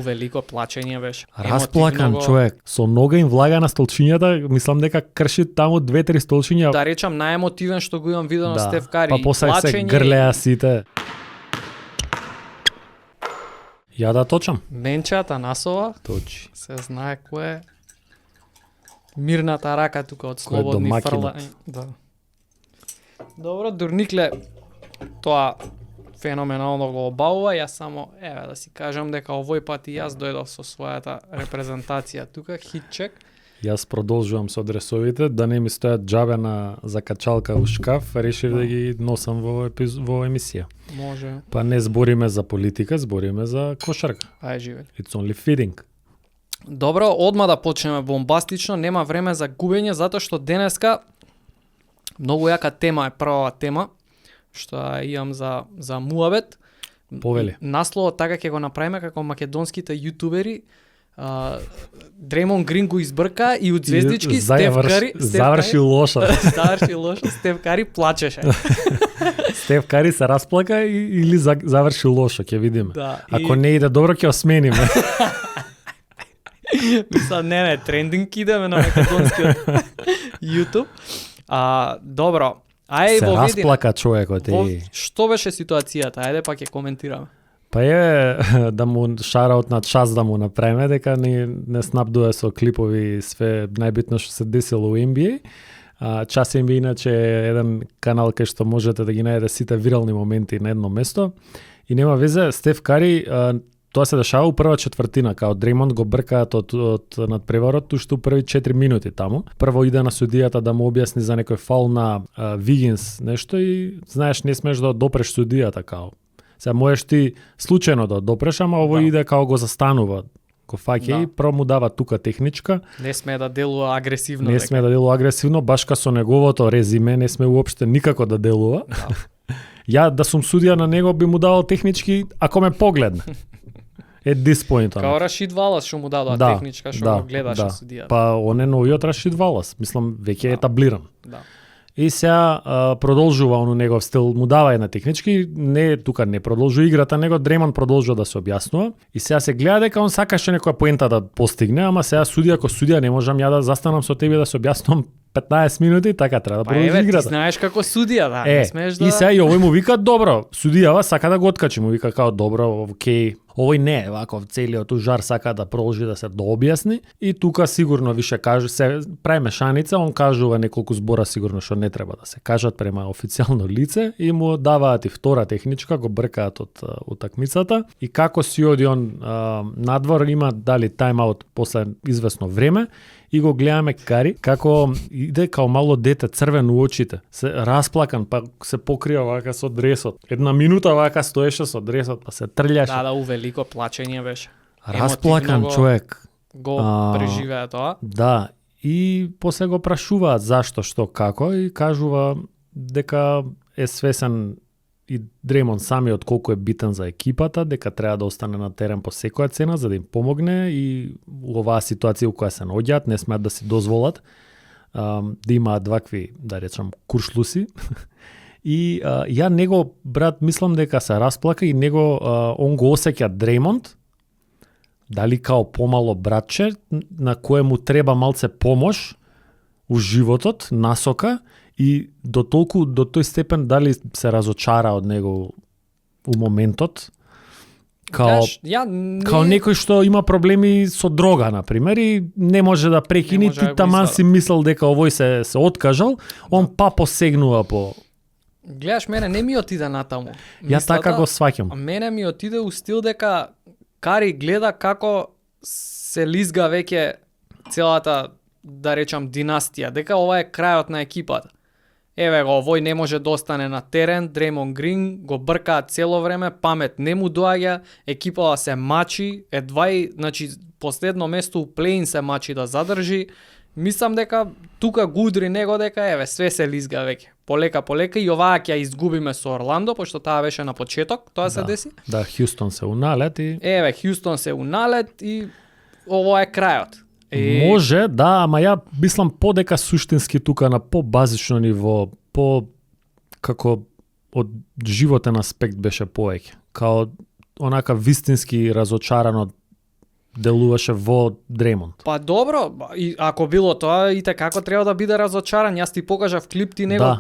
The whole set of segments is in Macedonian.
велико плачење беше. Расплакан Емотивно човек, со нога им влага на столчињата, мислам дека крши таму 2-3 столчиња. Да речам најемотивен што го имам видено Стеф Кари. Па после се Плачење грлеа сите. Ја да точам. Менчата насова. Точи. Се знае кој е. Мирната рака тука од слободни домакинот. фрлања. Да. Добро, Дурникле, тоа феноменално го обавува, јас само, да си кажам дека овој пат и јас дојдов со својата репрезентација тука, хитчек. Јас продолжувам со адресовите, да не ми стојат џабе на закачалка у шкаф, решив да ги носам во оваа емисија. Може. Па не збориме за политика, збориме за кошарка. Ај живели. It's only fitting. Добро, одма да почнеме бомбастично, нема време за губење, затоа што денеска многу јака тема е прва тема, што ја имам за муабет. Повели. Насловот така ќе го направиме како македонските јутубери. Дреймонд Грин го избрка и од звездички Стеф Кари заврши лошо. Заврши лошо, Стеф Кари плачеше. Стеф Кари се расплака или заврши лошо, ќе видиме. Да, Ако не иде добро, ќе осмениме. Мислам, не, трендинг идеме на македонскиот YouTube. Добро, ај се во видиме. расплака човекот. Што беше ситуацијата? Ајде па ќе коментираме. Па е да му шараут на час да му направиме, дека не снапдува со клипови све најбитно што се десило у NBA. Час NBA иначе е еден канал кај што можете да ги најдете сите вирални моменти на едно место. И нема везе, Стеф Кари, тоа се дешава у прва четвртина, као Дреймонд го бркаат од надпреварот уште у први 4 минути таму. Прво иде на судијата да му објасни за некој фаул на Вигинс нешто и знаеш не смеш да допреш судијата као. Сега можеш ти случајно да допреш, ама ово иде као го застанува. Го фаќа и прво му дава тука техничка. Не сме да делува агресивно. Не сме да делува агресивно, баш ка со неговото резиме не сме уопште никако да делува. Да. Ја да сум судија на него би му давал технички ако ме погледне. At this point. Као Рашид Валас што му дадоа техничка што го гледаше судијата. Па он е новиот Рашид Валас, мислам веќе е етаблиран. Да. И сега продолжува он негов стил, му дава една технички, не тука не продолжува играта, него Дреймонд продолжува да се објаснува. И сега се гледа дека он сакаше некоја поента да постигне, ама сега судија ко судија не можам ја да застанам со тебе да се објаснувам 15 минути, така треба да продолжи играта. Ти знаеш како судија, да, не смееш да. И сега и овој му вика добро, судијава сака да го откачи, му вика као добро, окей. Овој не, вако целиот ужар сака да продолжи да се дообјасни и тука сигурно више кажу се прави мешаница, он кажува неколку збора сигурно што не треба да се кажат према официјално лице и му даваат и втора техничка, го бркаат од утакмицата и како си оди он надвор има дали тайм-аут после извесно време и го гледаме Кари како иде као мало дете црвен у очите, се расплакан, па се покрива вака со дресот. Една минута вака стоеше со дресот, па се трљаше. Да, велико плачење беше. Расплакан човек. Го преживеа тоа. Да, и после го прашуваат зашто, што, како и кажува дека е свесен и Дреймонд самиот колку е битен за екипата, дека треба да остане на терен по секоја цена за да им помогне и у оваа ситуација у која се наоѓаат, не смеат да си дозволат да имаат вакви, да речам, куршлуси. И ја него, брат, мислам дека се расплака и него, он го осеќа Дреймонд, дали као помало братче, на кое му треба малце помош у животот, насока, и до тој степен дали се разочара од него у моментот, као некој што има проблеми со дрога, например, и не може да прекини, ти таман си мислел дека овој се откажал, он па посегнува по... Гледаш, мене не ми отиде натаму. Ја така го сваќам. Мене ми отиде у стил дека Кари гледа како се лизга веќе целата, да речам, династија, дека ова е крајот на екипата. Еве го, овој не може да остане на терен, Дреймонд Грин го бркаат цело време, памет не му доаѓа, екипата се мачи, едва и, значи, последно место у плей-ин се мачи да задржи. Мислам дека тука го удри него дека еве све се лизга веќе. Полека и оваа ќе изгубиме со Орландо, пошто таа беше на почеток, тоа се деси. Да, Хјустон се уналет и еве Хјустон се уналет и ово е крајот. Може, да, ама ја мислам подека суштински тука на побазично ниво, како од животен аспект беше повеќе. Као онака вистински разочаран од делуваше во Дреймонд. Па добро, и ако било тоа, и како треба да биде разочаран. Јас ти покажав клип, ти него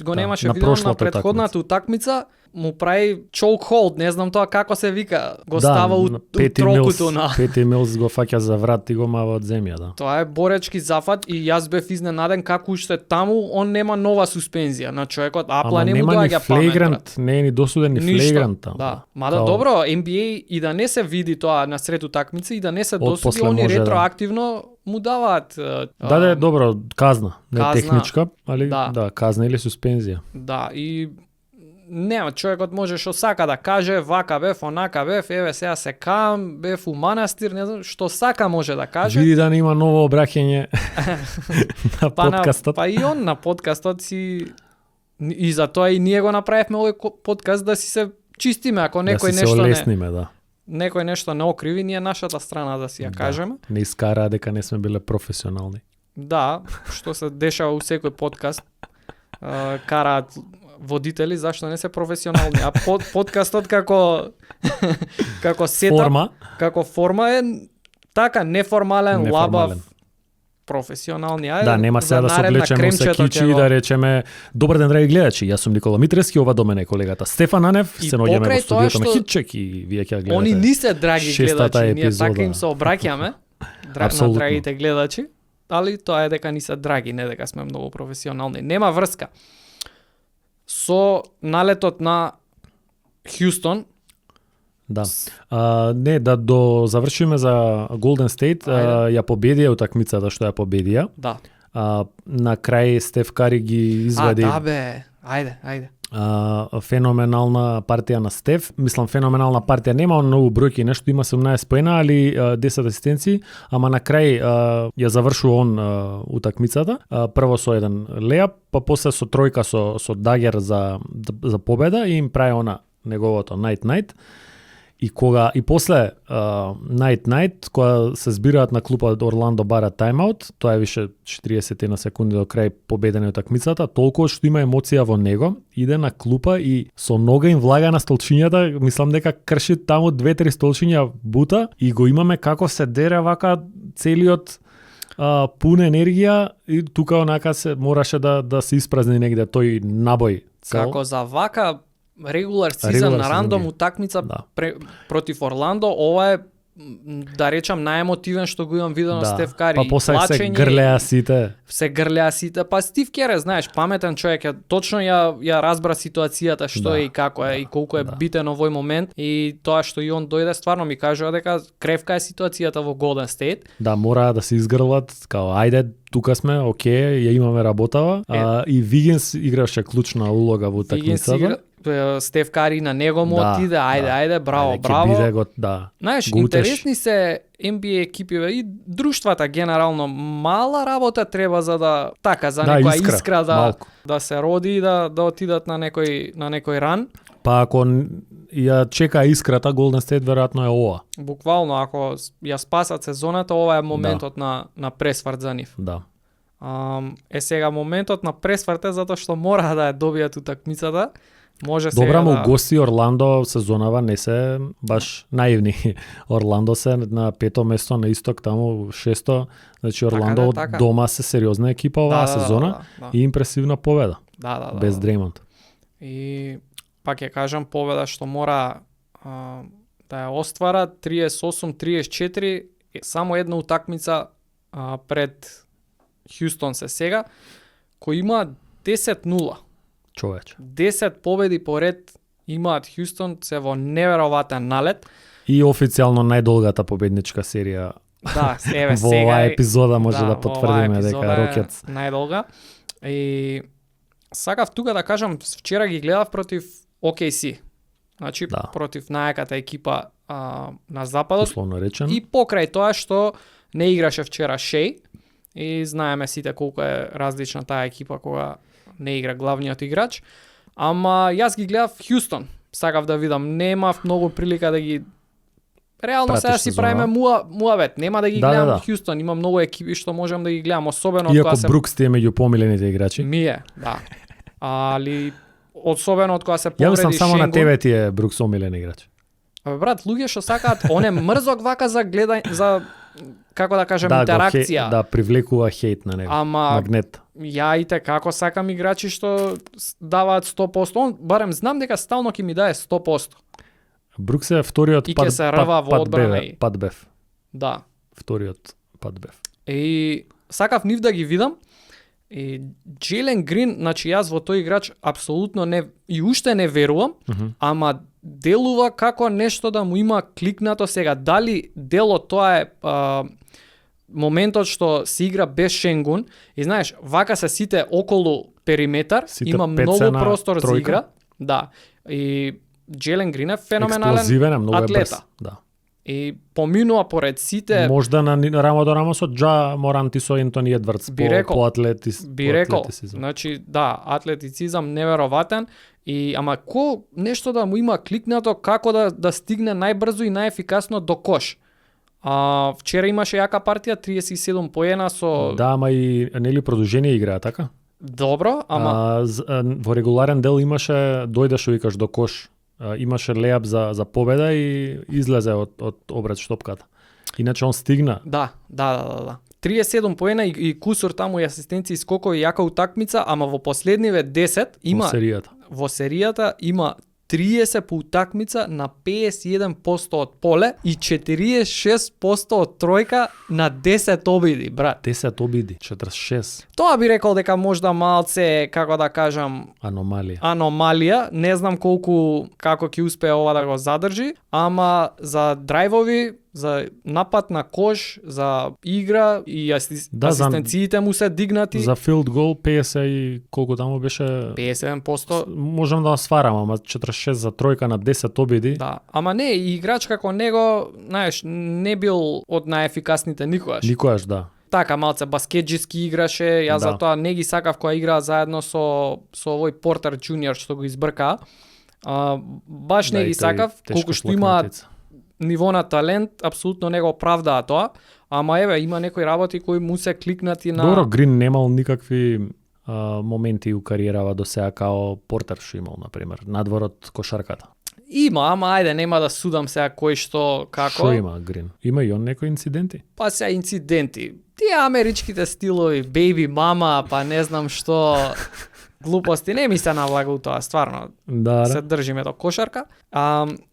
го немаше на видено на прошлата претходната утакмица, му прави choke hold, не знам тоа како се вика, го Да, става у трокуту на... Пети Милс го фаќа за врат и го мава од земја, да. Тоа е боречки зафат и јас бев изненаден како уште таму он нема нова суспензија на човекот. Апла не му доаѓа памет. Не е ни досуден ни флегрант таму. Да. Мада добро, NBA и да не се види тоа на сред утакмици и да не се досуди, после они може, ретроактивно му даваат Да, добро, казна, не казна, техничка, али да. Казна или суспензија. Да, и нема, човекот може што сака да каже, вака бев, онака бев, еве сега се кам, бев у манастир, не знам, што сака може да каже. Види да нема ново обраќање на подкастот. Па и он на подкастот си и за тоа и ние го направивме овој подкаст да си се чистиме, ако некој да си нешто се олесниме, да. Некој нешто не окриви, ние нашата страна да си ја кажеме. Не искара дека не сме биле професионални. Да, што се дешава у секој подкаст. Караат водители, зашто не се професионални, а подкастот како сетап, како форма е така неформален, лабав, професионални. Ајде, да, нема сега да се облечеме со кичи и да речеме добар ден драги гледачи, јас сум Никола Митрески, ова до мене е колегата Стефан Анев, се наоѓаме во студиото на Хитчек и вие ќе гледате. Они не се драги гледачи, ние така им се обраќаме на драгите гледачи, али тоа е дека ни се драги, не дека сме многу професионални. Нема врска. Со налетот на Хјустон. Да. Не, да завршиме за Golden State, ја победија утакмицата што ја победија. Да. На крај Стеф Кари ги извади. Да бе, ајде. Феноменална партија на Стеф. Мислам, феноменална партија, нема многу бројки, нешто има 17 поена, али 10 асистенции, ама на крај ја завршува он утакмицата. Прво со еден леап, па после со тројка со дагер за победа и им прави она неговото night. И после night, кога се збираат на клупа Орландо бара тайм-аут, тоа е више 40 на секунди до крај победене утакмицата, толку што има емоција во него, иде на клупа и со нога им влага на столчињата, мислам дека крши таму 2-3 столчиња бута и го имаме како се дере вака целиот пун енергија и тука онака се мораше да се испразни негде тој набој цел. Како за вака регулар сезон на рандом утакмица против Орландо, ова е да речам најемотивен што го имам видено Стеф Кари. Па после се грлеа сите. Па Стив Кер, знаеш, паметен човек е, точно ја разбра ситуацијата што е и како е и колку е битен овој момент и тоа што и он дојде стварно ми кажува дека кревка е ситуацијата во Golden State. Да, мора да се изгрлат, као ајде тука сме, окей, ја имаме работава, и Вигинс играше клучна улога во утакмицата. Стеф Кари на него му отиде, ајде, браво. Знаеш, интересни се NBA екипиве и друштвата генерално, мала работа треба за да за некоја искра да се роди и да отидат на некој ран. Па ако ја чека искрата, Golden State веројатно е ова. Буквално, ако ја спасат сезоната, ова е моментот на пресврт за нив. Да. Сега моментот на пресврт е затоа што мора да ја добијат утакмицата. Добра му гости Орландо сезонава не се баш наивни. Орландо се на 5-то место на исток, таму 6-то. Значи Орландо дома се сериозна екипа оваа сезона и импресивна победа. Без Дреймонд. И пак ја кажам, победа што мора да ја оствара 38-34, само една утакмица пред Хјустон се сега, кој има 10-0. Човече. 10 победи поред имаат Хјустон, се во неверојатен налет. И официјално најдолгата победничка серија. Да, еве сега. Во оваа епизода може да потврдиме дека Рокетс најдолга. И сакав тука да кажам, вчера ги гледав против OKC. Значи против најаката екипа на западот. Условно речено. И покрај тоа што не играше вчера Шеј и знаеме сите колку е различна таа екипа кога не игра главниот играч, ама јас ги гледав Хјустон. Сакав да видам, немав многу прилика да ги реално сега си правиме муавет, нема да ги гледам Хјустон, има многу екипи што можам да ги гледам, особено иако Брукс ти е меѓу помилените играчи. Ми е, да. Али особено од кога се повреди Шенгун. Ја мислам само Шенгун, на тебе ти е Брукс омилен играч. Абе брат, луѓе што сакаат оне мрзок вака за гледање, за како да кажем интеракција. Да, привлекува хейт на него. Ама Магнет. ја и како сакам играчи што даваат 100%, он барем знам дека стално ќе ми дае 100%. Брукс е вториот И ќе се рва во одбрана и- пад бев. Да. Вториот пад бев. И сакав нив да ги видам. И Джейлен Грин, значи јас во тој играч апсолутно не и уште не верувам, ама делува како нешто да му има кликнато сега. Дали дело тоа е моментот што се игра без Шенгун и знаеш, вака се сите околу периметар, Сите има многу пецена, простор за тројка. игра. Да. И Джейлен Грин е феноменален Експлозивен е, многу е атлета. брз. Да. И поминува поред сите. Можда на рамо до рамо со Джа Моранти со Ентони Едвардс Би рекол, по Значи, атлетицизам. да, атлетицизам невероватен и ама нешто да му има кликнато како да стигне најбрзо и најефикасно до кош. Вчера имаше јака партија, 37 поена со Да, ама и нели продолжение играа, така? добро, ама Во регуларен дел имаше, дојдеш викаш до кош, имаше леап за победа и излезе од обрат штопката. Иначе он стигна. да. 37 поена и кусур таму и асистенции, скокови, јака утакмица, ама во последниве 10 има Во серијата. во серијата има 30 по утакмица на 51% од поле и 46% од тројка на 10 обиди, брат. 10 обиди, 46. Тоа би рекол дека можда малце, како да кажам, аномалија. Не знам како ќе успее ова да го задржи, ама за драйвови, за напад на кош, за игра и асистенциите му се дигнати. За филд гол 50 и колку таму беше 57%. Можам да сварам, ама 46 за тројка на 10 обиди. Да, ама не, и играч како него, знаеш, не бил од најефикасните никогаш. Никогаш, да. Така малце баскетџиски играше, јас Да. затоа не ги сакав кога играа заедно со овој Портер Џуниор што го избркаа. Баш не Да, и ги тој сакав, тешка колку што имаат плакнатица. ниво на талент, апсолутно не го оправдаа тоа, ама еве има некои работи кои му се кликнати на Добро, Грин немал никакви моменти у кариерава до сега као Портер што имал, например, надвор од кошарката. Има, ама ајде нема да судам сега кој што како. Што има Грин? Има и он некои инциденти? Па сега инциденти. Тие америчките стилови, бейби мама, па не знам што глупости, не ми се навлага у тоа, стварно. Да, Се држиме до кошарка.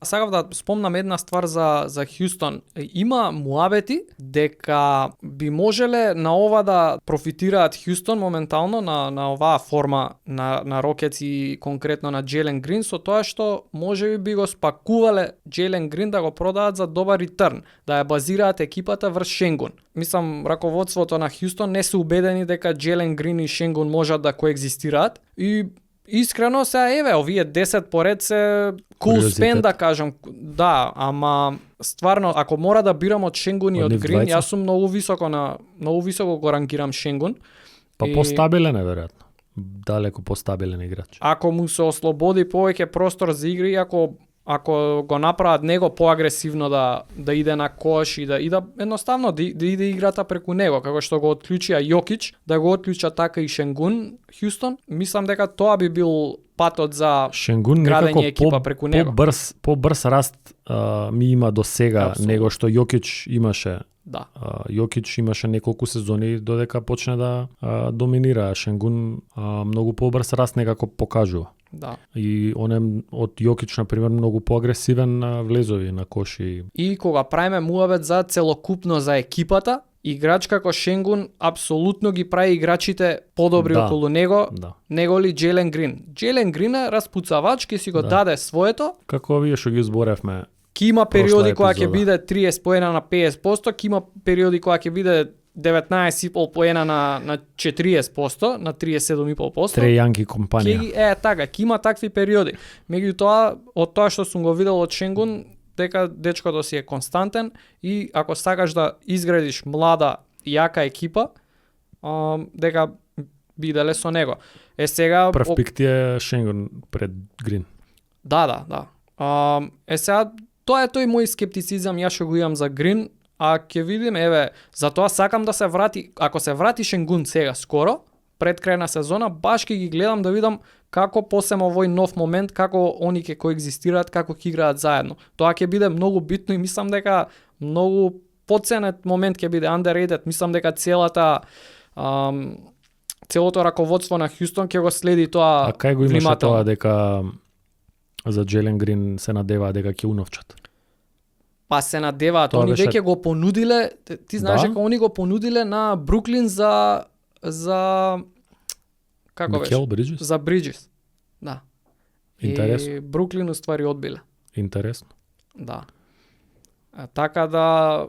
Сакав да спомнам една ствар за Хјустон. Има муабети дека би можеле на ова да профитираат Хјустон моментално на оваа форма на Рокетс и конкретно на Джейлен Грин со тоа што можеби би го спакувале Джейлен Грин да го продаат за добар ретерн, да ја базираат екипата врз Шенгун. Мислам, раководството на Хјустон не се убедени дека Джейлен Грин и Шенгун можат да коегзистираат и искрено се еве овие 10 поред се cool spend да кажам. Да, ама стварно ако мора да бирам од Шенгун и од Грин, јас сум многу високо го рангирам Шенгун. Па постабилен е веројатно. Далеко постабилен играч. Ако му се ослободи повеќе простор за игри, ако го направат него поагресивно да иде на кош и да едноставно да иде играта преку него, како што го отклучија Јокич, да го отклуча така и Шенгун, Хјустон, мислам дека тоа би бил патот за Шенгун градење екипа преку него. Побрз раст ми има до сега Абсолютно. него што Јокич имаше. Да. Јокич имаше неколку сезони додека почне да доминира. Шенгун многу побрз раст некако покажува. Да. И он е од Јокич на пример многу поагресивен на влезови на коши. И кога правиме муабет за целокупно за екипата, играч како Шенгун апсолутно ги прави играчите подобри околу него, него ли Джейлен Грин. Джейлен Грин е распуцавач, ќе си го даде своето. Како вие што ги зборевме. Ки има периоди кога ќе биде 30 поена на 50%, ки има периоди кога ќе биде 19,5 поена на 40%, на 37,5%. Трејанки компанија. Така, ки има такви периоди. Меѓутоа, од тоа што сум го видел од Шенгун, дека дечкото си е константен и ако сакаш да изградиш млада, јака екипа, дека биделе со него. Сега прв пик ти е Шенгун пред Грин. Да. Сега тоа е тој мој скептицизам, јас што го имам за Грин, а ќе видим, еве, затоа сакам да се врати, ако се врати Шенгун сега скоро, пред крај на сезона, баш ќе ги гледам да видам како посема овој нов момент, како они ќе коегзистираат, како ќе играат заедно. Тоа ќе биде многу битно и мислам дека многу поценет момент ќе биде, underrated. Мислам дека целото раководство на Хјустон ќе го следи тоа. А кај го имаше внимателно. тоа дека за Джелен Грин се надеваа дека ќе уновчат? Па се надеваат, Тоа они беше- веќе го понудиле, ти знаеш Да. дека они го понудиле на Бруклин за како беше? Микел Бриджес? За Бриджес. Да. Интересно. И Бруклин уствари одбиле. Интересно. Да. Така да,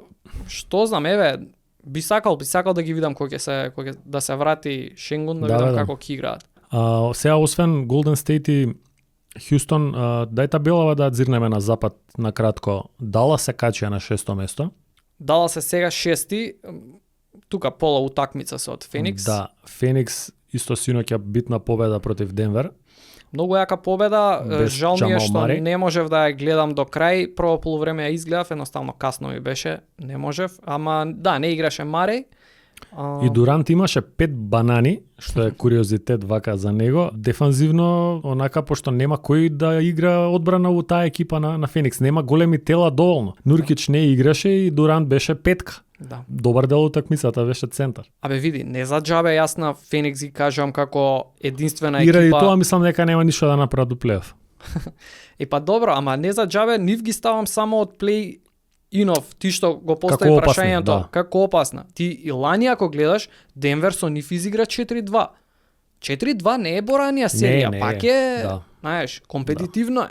што знам, еве, би сакал да ги видам кој ќе да се врати Шенгун, да Да, видам да. како ќе играат. Сега освен Голден Стейт и Хјустон, дај табелава да зирнеме на запад на кратко. Дала се качија на 6-то место. Дала се сега шести, тука пола утакмица се од Феникс. Да, Феникс исто синоќа битна победа против Денвер. Многу јака победа, Без жал ми е Джамал што Мари. не можев да ја гледам до крај, прво полувреме ја изгледав, едноставно касно ми беше, не можев, ама да, не играше Мареј. И Дурант имаше 5 банани, што е куриозитет вака за него. Дефанзивно, онака, пошто нема кој да игра одбрана у таа екипа на Феникс. Нема големи тела доволно. Нуркич не играше и Дурант беше петка. Да. Добар дел од такмицата беше центар. Абе види, не за џабе јас на Феникс ги кажам како единствена И ради екипа. тоа мислам дека нема ништо да направат у плейоф. Па добро, ама не за џабе, нив ги ставам само од плей инов, ти што го постави Како опасни, прашањето, да. како опасна. Ти и лани ако гледаш, Денвер со нив изигра 4-2. 4-2 не е боранија серија, не пак е, е, да. знаеш, компетитивно е.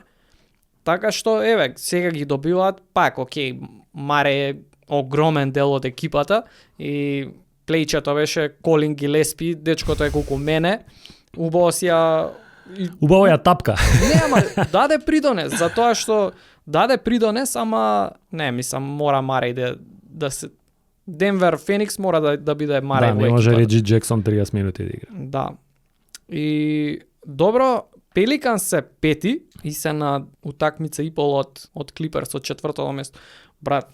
Така што, еве, сега ги добиваат, пак, окей, Маре е огромен дел од екипата и плејчето беше Колин Гилеспи, дечкото е колку мене, убаво си ја... Убаво ја тапка. Не, ама даде придонес, затоа што даде придонес, ама не, мислам, мора Мареј да се... Денвер, Феникс мора да биде Мареј Да, во не може екипата. Реджи Джексон 30 минути да игра. Да. И добро, Пеликанс се пети и се на утакмица и пол од Клиперс од четвртото место. Брат,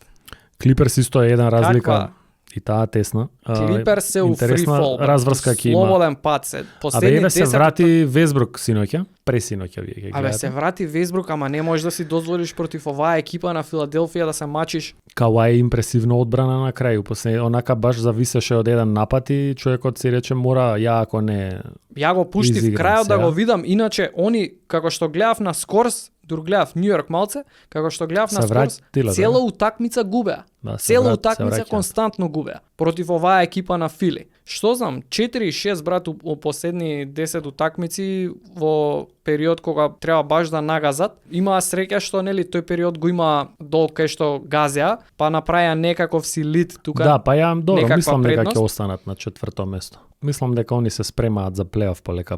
Клиперс исто е еден разлика. Каква? И таа тесна. Клиперс се у интересна фрифол. разврска ќе има. Слободен пат се. Абе, Последни еве се 10 врати Весбрук синоќа, пресиноќа вие ќе Абе гледате. се врати Весбрук, ама не можеш да си дозволиш против оваа екипа на Филаделфија да се мачиш. Кауај е импресивно одбрана на крај, онака баш зависеше од еден напад и човекот си рече мора ја ако не Ја го пуштив изиграм крајот да сега. го видам, иначе они како што гледав на Скорс, дур гледав Нью Йорк малце, како што гледав на Се Скорс, вратила, цела утакмица губеа. Да, се Цела се утакмица враќа. константно губеа против оваа екипа на Фили. Што знам, 4-6 брат у последни 10 утакмици во период кога треба баш да нагазат. Имаа среќа што нели тој период го има дол кај што газеа, па направија некаков си лид тука. Да, па ја добро, некаква мислам дека предност. ќе останат на четврто место. Мислам дека они се спремаат за плейоф полека.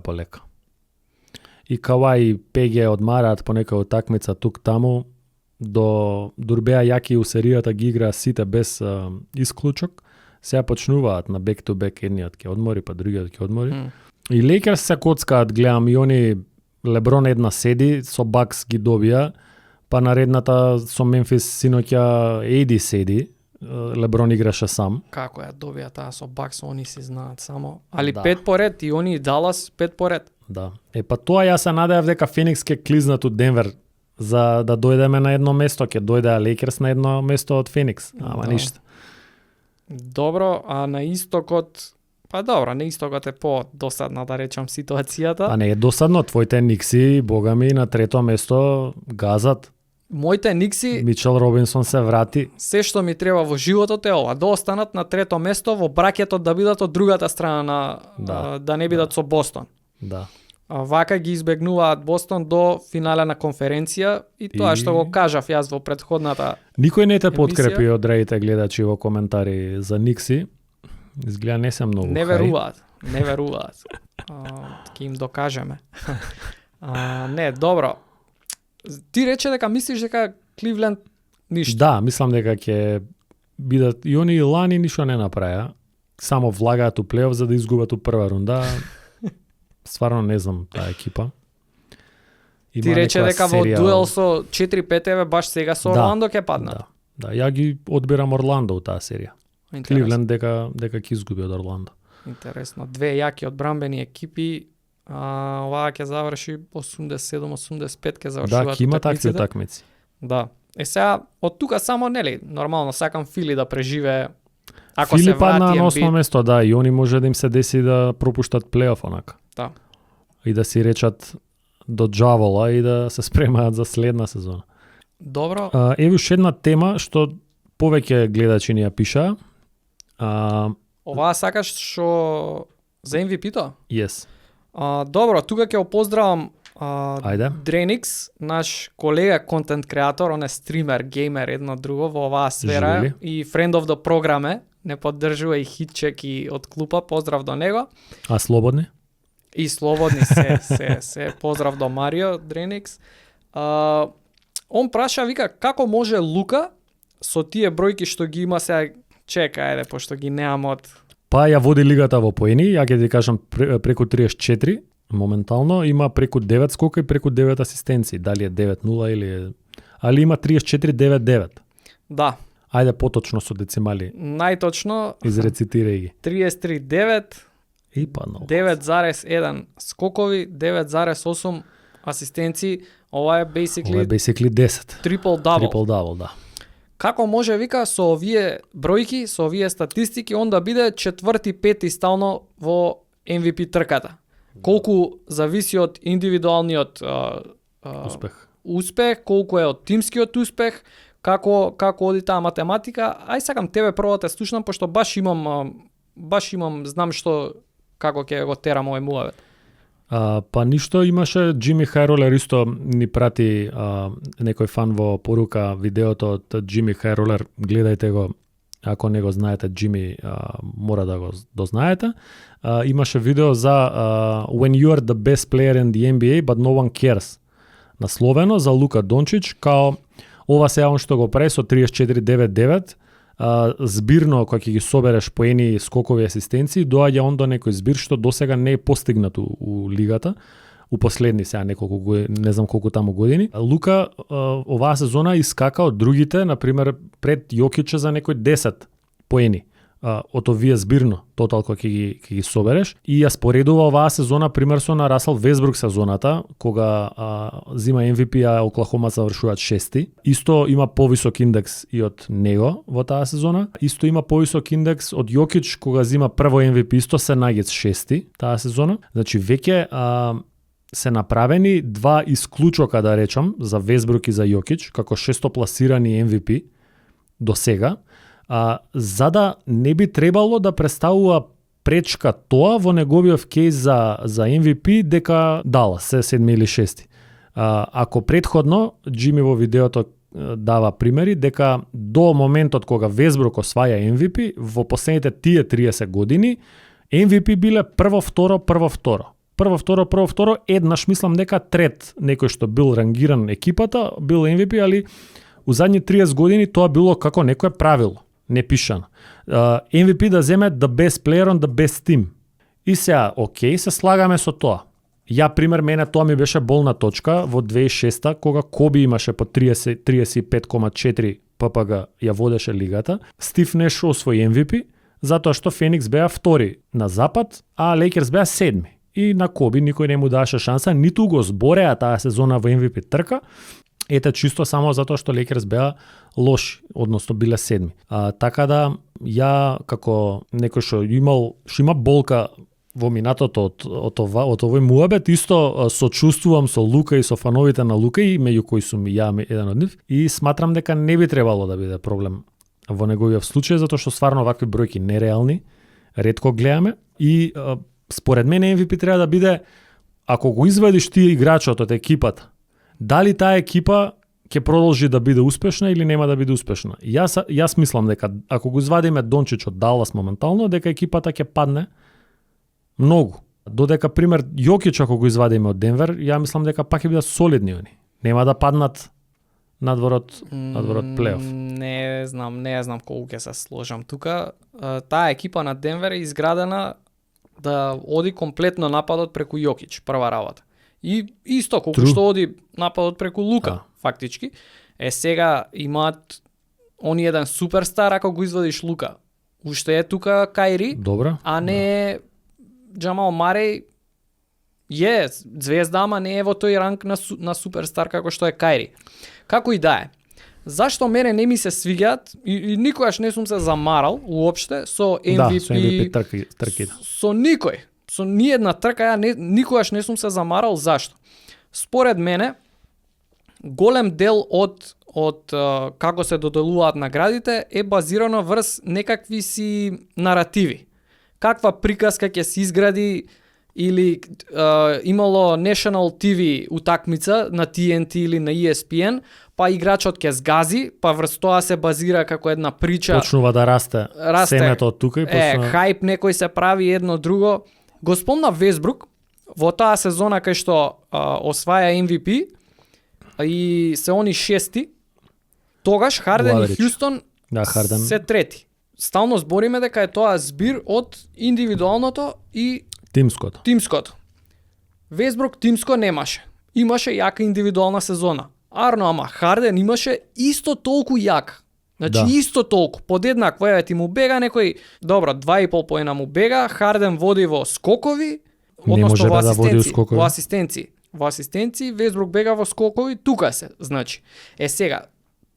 И Кауај и ПГ одмараат по некоја утакмица тук таму до дурбеа јаки у серијата ги играа сите без исклучок. Сега почнуваат на back to back, едниот ќе одмори, па другиот ќе одмори. И Лейкерс се коцкаат, гледам и они Леброн една седи, со Бакс ги добија, па наредната со Мемфис синоќа Еди седи, Леброн играше сам. Како ја добија таа со Бакс, они си знаат само. Али Да. 5 поред и они и Далас 5 поред. Да. Па тоа јас се надеав дека Феникс ќе клизнат од Денвер за да дојдеме на едно место, ќе дојдеа Лейкерс на едно место од Феникс, ама Да. ништо. Добро, а на истокот, па добро, на истокот е по-досадна да речам ситуацијата. Па не е досадно, твоите Никси, бога ми, на трето место газат. Моите Никси, Мичел Робинсон се врати. се што ми треба во животот е ова, да останат на трето место во бракетот, да бидат од другата страна на да не бидат со Бостон. Да. Вака ги избегнуваат Бостон до финале на конференција и тоа што го кажав јас во претходната. Никој не те емисија? подкрепи од драите гледачи во коментари за Никси. Изгледа не се многу Не хај. веруваат, не веруваат. Ќе им докажеме. Не, добро. Ти рече дека мислиш дека Кливленд ништо. Да, мислам дека ќе бидат и они и лани ништо не направија. Само влагаат у плейоф за да изгубат у прва рунда. Стварно не знам таа екипа. Има Ти рече некоја дека во серија- дуел со 4-5 еве баш сега со Да, Орландо ќе паднат. Да, ја ги одбирам Орландо у таа серија. Интересно. Кливленд дека ќе изгуби од Орландо. Интересно. Две јаки одбранбени екипи. Оваа ќе заврши 87-85 ќе завршуваат. Да, ќе има такви утакмиците. утакмици. Да. Сега од тука само нели, нормално сакам Фили да преживее. Ако Фили се падна врати на Ембид. 8 место, да, и они може да им се деси да пропуштат плейоф онака. Да. И да си речат до джавола и да се спремаат за следна сезона. Добро. Ево уште една тема што повеќе гледачи ни ја пиша. Оваа сакаш што за MVP-то? Yes. Добро, тука ќе го поздравам Ајде. Drenix, наш колега контент креатор, он е стример, геймер, едно друго во оваа сфера Живели. и friend of the program е, не поддржува и хитчек и од клупа, поздрав до него. А слободни? И слободни се поздрав до Марио Drenix. Он праша, вика, како може Лука со тие бројки што ги има сега, чека, ајде, пошто ги немам од... Па ја води лигата во поени, ја ќе ти кажам преку 34, моментално има преку 9 скока и преку 9 асистенции, дали е 9-0 или е... Али има 34-9-9. Да, Ајде поточно со децимали, најточно изрецитирај ги. 33-9, И паднал. 9,1 скокови, 9,8 асистенции. Ова е Ова е basically basically 10. triple double. Triple double, да. Како може, вика, со овие бројки, со овие статистики, он да биде четврти, пети стално во MVP трката? Колку зависи од индивидуалниот успех, колку е од тимскиот успех, како оди таа математика. Ај сакам тебе прво да те слушнам, пошто баш имам, знам што, како ќе го терам овој муавет. Па ништо, имаше Джими Хайролер исто ни прати некој фан во порука видеото од Джими Хайролер, гледајте го, ако не го знаете Джими, мора да го дознаете. Имаше видео за When you are the best player in the NBA but no one cares. Насловено за Лука Дончич, као ова сега он што го прави со 34-9-9, збирно кога ќе ги собереш поени, скокови, асистенции, доаѓа он до некој збир што досега не е постигнат у лигата, у последни сега неколку години, не знам колку таму години. Лука оваа сезона искака од другите, например пред Јокича за некој 10 поени од овие збирно, тотал кога ќе ги собереш, и ја споредува оваа сезона пример со на Расел Весбрук сезоната, кога зима MVP, а Оклахома завршуваат 6. Исто има повисок индекс и од него во таа сезона. Исто има повисок индекс од Јокич кога зима прво MVP, исто се Нагетс 6 таа сезона. Значи веќе се направени два исклучока, да речам, за Весбрук и за Јокич, како шестопласирани MVP до сега. За да не би требало да представува пречка тоа во неговиот кейс за MVP дека Далас се 7 или 6. Ако предходно Джими во видеото дава примери дека до моментот кога Весбрук осваја MVP во последните тие 30 години MVP биле прво второ, еднаш мислам дека трет некој што бил рангиран екипата бил MVP, али у задни 30 години тоа било како некое правило, не пишано. MVP да земе the best player on the best team. И сега, окей, се слагаме со тоа. Ја, пример, мене тоа ми беше болна точка во 2006 кога Коби имаше по 35,4 ППГ, ја водеше лигата. Стив Неш освои MVP, затоа што Феникс беа втори на запад, а Лейкерс беа седми. И на Коби никој не му даваше шанса, ниту го збореа таа сезона во MVP трка. Ете чисто само затоа што Лейкерс беа лоши, односно биле седми. Така да ја како некој што има болка во минатото од овој муабет, исто сочувствувам со Лука и со фановите на Лука, и меѓу кои сум и ја еден од нив, и сматрам дека не би требало да биде проблем во неговиот случај, затоа што стварно вакви бројки нереални, ретко гледаме, и според мене MVP треба да биде, ако го извадиш тие играчот од екипата, дали таа екипа ќе продолжи да биде успешна или нема да биде успешна. Јас мислам дека ако го извадиме Дончич од Далас моментално, дека екипата ќе падне многу. Додека пример Јокич ако го извадиме од Денвер, ја мислам дека пак ќе бидат солидни они. Нема да паднат надвор плейоф. Не знам колку ќе се сложам тука. Таа екипа на Денвер е изградена да оди комплетно нападот преку Јокич, прва работа. И исто колку што оди нападот преку Лука, фактички. Сега имаат они еден суперстар, ако го извадиш Лука, Уште е тука Кајри, Добра. а не Джамал Мареј е звезда, ама не е во тој ранг на суперстар како што е Кајри. Како и да е. Зашто мене не ми се свиѓаат и никогаш не сум се замарал уопште со MVP, со MVP трките. со никој. Со ниедна трка никогаш не сум се замарал. Зашто? Според мене голем дел од како се доделуваат наградите е базирано врз некакви си наративи. Каква приказка ќе се изгради или имало National TV утакмица на TNT или на ESPN, па играчот ќе згази, па врз тоа се базира како една прича. Почнува да расте семето од тука и почнува... хајп некој се прави едно друго. Го спомна Весбрук во таа сезона кај што осваја MVP и се они шести, тогаш Харден и Хјустон се трети. Стално збориме дека е тоа збир од индивидуалното и тимското. Весбрук тимско немаше. Имаше јака индивидуална сезона. Арно, ама Харден имаше исто толку јака. Значи исто толку, подеднакво, еве ти му бега некој, добро, 2,5 поена му бега, Харден води во скокови, односно во асистенции. Во асистенции, Весбрук бега во скокови, тука се, значи. Сега,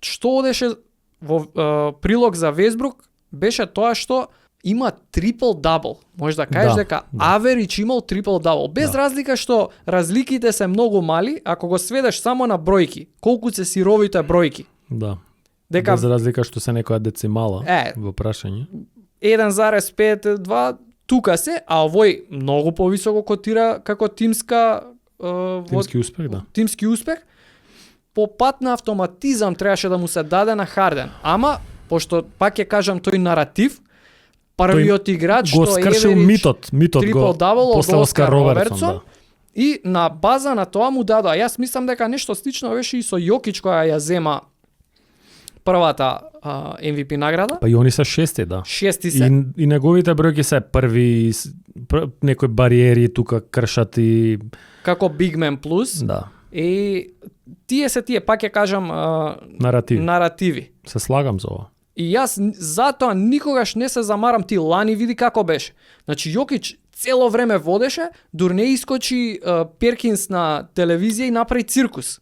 што одеше во прилог за Весбрук, беше тоа што има трипл-дабл. Може да кажеш дека аверидж имал трипл-дабл. Без разлика што разликите се многу мали, ако го сведеш само на бројки, колку се сировите бројки. Да. Дека без разлика што се некоја децимала во прашање. 1,52 тука се, а овој многу повисоко котира како тимски успех, да. Тимски успех. По пат на автоматизам требаше да му се даде на Харден. Ама пошто пак ќе кажам тој наратив, првиот играч што е скршил митот трипл-дабл после Оскар Робертсон. И на база на тоа му дадоа. Јас мислам дека нешто слично беше и со Јокич која ја зема првата MVP награда. Па и они се шести, да. Шести се. И неговите бројки се први, некои бариери тука кршат и... Како Big Man Plus. Да. И тие, пак ќе кажам, наративи. Се слагам за ова. И јас затоа никогаш не се замарам. Ти лани види како беше. Значи Јокич цело време водеше, дур не искочи Перкинс на телевизија и направи циркус.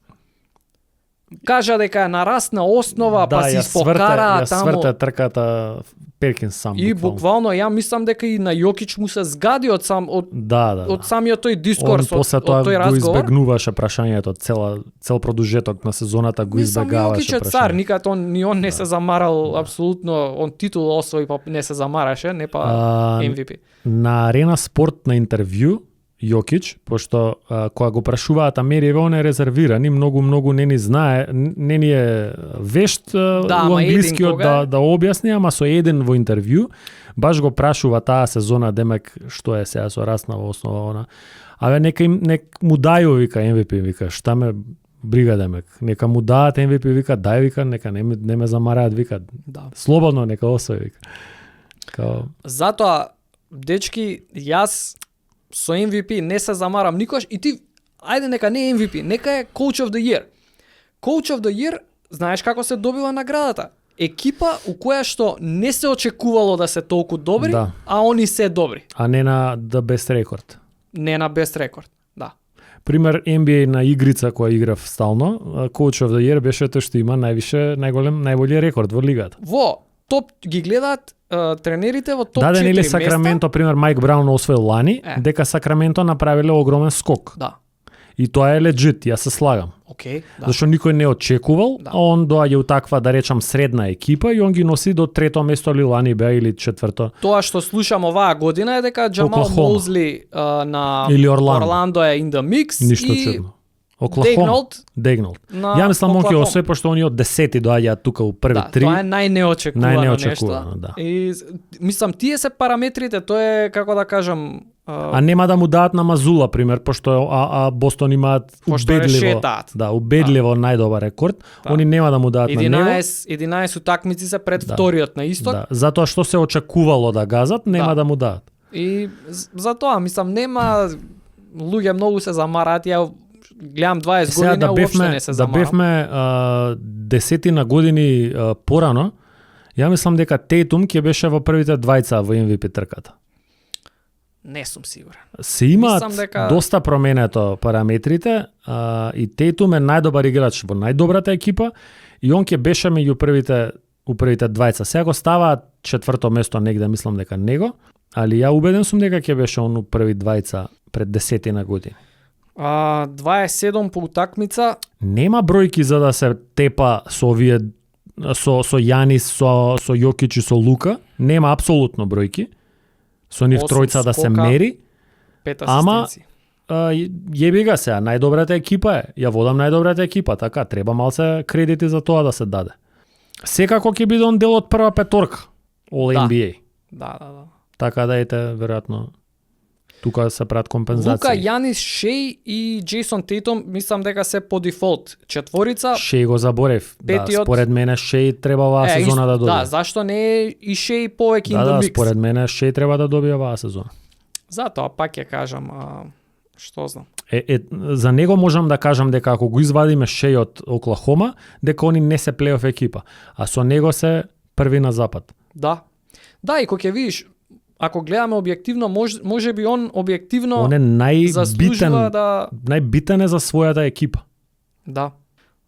Кажа дека е нарасна основа, па си спокара таму. Сврте трката Перкинс сам. И буквално ја мислам дека и на Јокич му се згади од самиот тој дискурс, од тој разговор. Го избегнуваше прашањето, цел продужеток на сезоната го избегаваше прашањето. Јокич е цар, никад он не се замарал апсолутно, он титул освои па не се замараше, не па MVP. На Арена Спорт на интервју Јокич, пошто кога го прашуваат Америве, он е резервиран и многу не ни знае, не ни е вешт у англискиот да објасни, ама со еден во интервју, баш го прашува таа сезона, демек, што е сега со раснава основа она. Абе, нека му дају, вика, MVP, вика, шта ме брига, демек, нека му даат MVP, вика, дај, вика, нека не ме замараат, вика, слободно, нека освои, вика. Затоа, дечки, јас со MVP не се замарам никош и ти, ајде нека не е MVP, нека е Coach of the Year. Coach of the Year, знаеш како се добива наградата? Екипа у која што не се очекувало да се толку добри, а они се добри. А не на the best record. Не на best record, да. Пример, NBA на игрица која играв стално, Coach of the Year беше тој што има најголем рекорд во лигата. Во топ ги гледаат тренерите во топ 4 места. Даден или Сакраменто, пример, Майк Браун освоил лани, дека Сакраменто направиле огромен скок. Да. И тоа е легит, јас се слагам. Океј, да. Зашто никој не очекувал, а он доаѓа у таква, да речам, средна екипа и он ги носи до трето место или лани беа или четврто. Тоа што слушам оваа година е дека Джамал Моузли на Орландо е in the mix. Ништо чудно. Оклахома. Дегнолд. Ја мислам он ќе освои, пошто они од 10 доаѓаат тука у први три. Тоа е најнеочекувано нешто. Да. И мислам тие се параметрите, тоа е како да кажам. А нема да му дадат на Мазула, пример, пошто Бостон имаат убедливо најдобар рекорд. Они нема да му дадат на него. 11 утакмици се пред вториот на исток. Да, затоа што се очекувало да газат, нема да му дадат. И затоа мислам нема луѓе многу се замараат, ја гледам 20 години, уопште не се замарам. Да бевме 10 години порано, Ја мислам дека Тейтум ќе беше во првите двајца во MVP трката. Не сум сигурен. Се имаат Мислам дека- доста променето параметрите и Тейтум е најдобар играч во најдобрата екипа и он ќе беше меѓу првите двајца. Сега го ставаат четврто место негде, мислам дека него, али ја убеден сум дека ќе беше он у први двајца пред 10 години. 27 по утакмица, Нема бројки за да се тепа со овие со Јанис, со Јокич и со Лука, нема апсолутно бројки. Со нив 8 тројца да се скока, мери. 5 Ама, асистенции. Јеби ga сега, најдобрата екипа е. Ја водам најдобрата екипа, така треба малце кредити за тоа да се даде. Секако ќе биде он дел од прва петорка All Да. NBA. Да. Така да ете веројатно тука се прават компензации. Лука, Јанис, Шеј и Джейсон Тейтум, мислам дека се по дефолт. Четворица. Шеј го заборев. Петиот- Да, според мене Шеј треба оваа сезона да добие. Да, зашто не е и Шеј повеќе in да, the mix? според мене Шеј треба да добие оваа сезона. Затоа пак ќе кажам, што знам. За него можам да кажам дека ако го извадиме Шеј од Оклахома, дека они не се плейоф екипа, а со него се први на запад. Да. Да, и кога ќе видиш, ако гледаме објективно, може би он објективно Он е заслужува да... најбитен е за својата екипа. Да.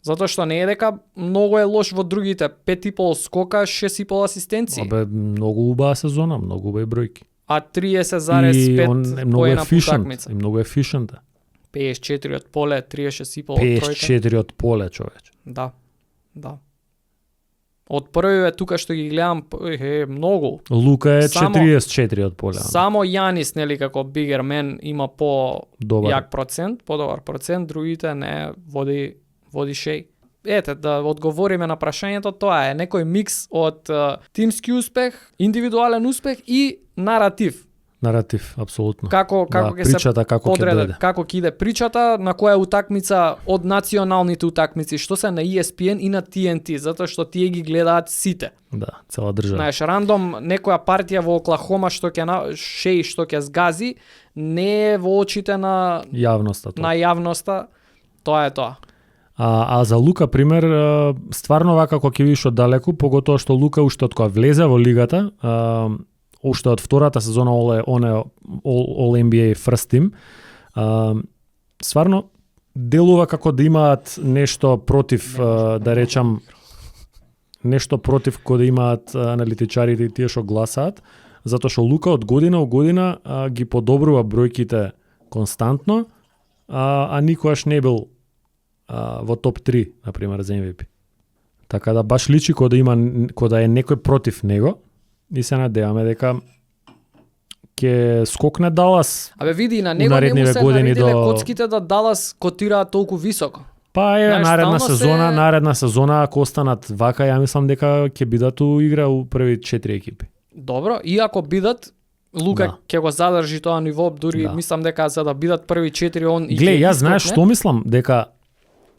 Затоа што не е дека многу е лош во другите. 5,5 скока, 6,5 асистенции. Абе, многу убава сезона, многу убави бројки. А И 30,5 он е многу поена по ефишент, утакмица. и многу ефишент. 54 од поле, 36,5 од тројка. 54 од поле, човече. Да. Од првиве тука што ги гледам е многу. Лука е Само- 44 од поле. Само Јанис, нели, како бигер мен има по Добар. јак процент, подобар процент, другите не води Шеј. Ете, да одговориме на прашањето, тоа е некој микс од тимски успех, индивидуален успех и наратив. Наратив, апсолутно. Како ќе се причата како ќе подреде, дојде. како ќе иде причата, на која утакмица од националните утакмици, што се на ESPN и на TNT, затоа што тие ги гледаат сите. Да, цела држава. Знаеш, рандом некоја партија во Оклахома што ќе Шеј што ќе сгази, не е во очите на Јавноста тоа. јавноста, тоа е тоа. А за Лука, пример, стварно вака кога ќе видиш од далеку, поготоа што Лука уште од кога влезе во лигата, уште од втората сезона он е All NBA First Team, стварно делува како да имаат нешто против, да речам, нешто против кој да имаат аналитичарите и тие што гласаат, затоа што Лука од година у година ги подобрува бројките константно, а никогаш не бил во топ 3, например, за MVP. Така да баш личи кога да е некој против него и се надеваме дека ќе скокне Далас. Абе види, на У него не му наредниве се години наредиле до- коцките да Далас котираат толку високо. Па е Знаеш, стално наредна сезона ако останат вака, ја мислам дека ќе бидат у игра у први 4 екипи. Добро, и ако бидат Лука Да. ќе го задржи тоа ниво, дури Да. мислам дека за да бидат први 4 он и Глеј, ќе јас знаеш искокне. што мислам, дека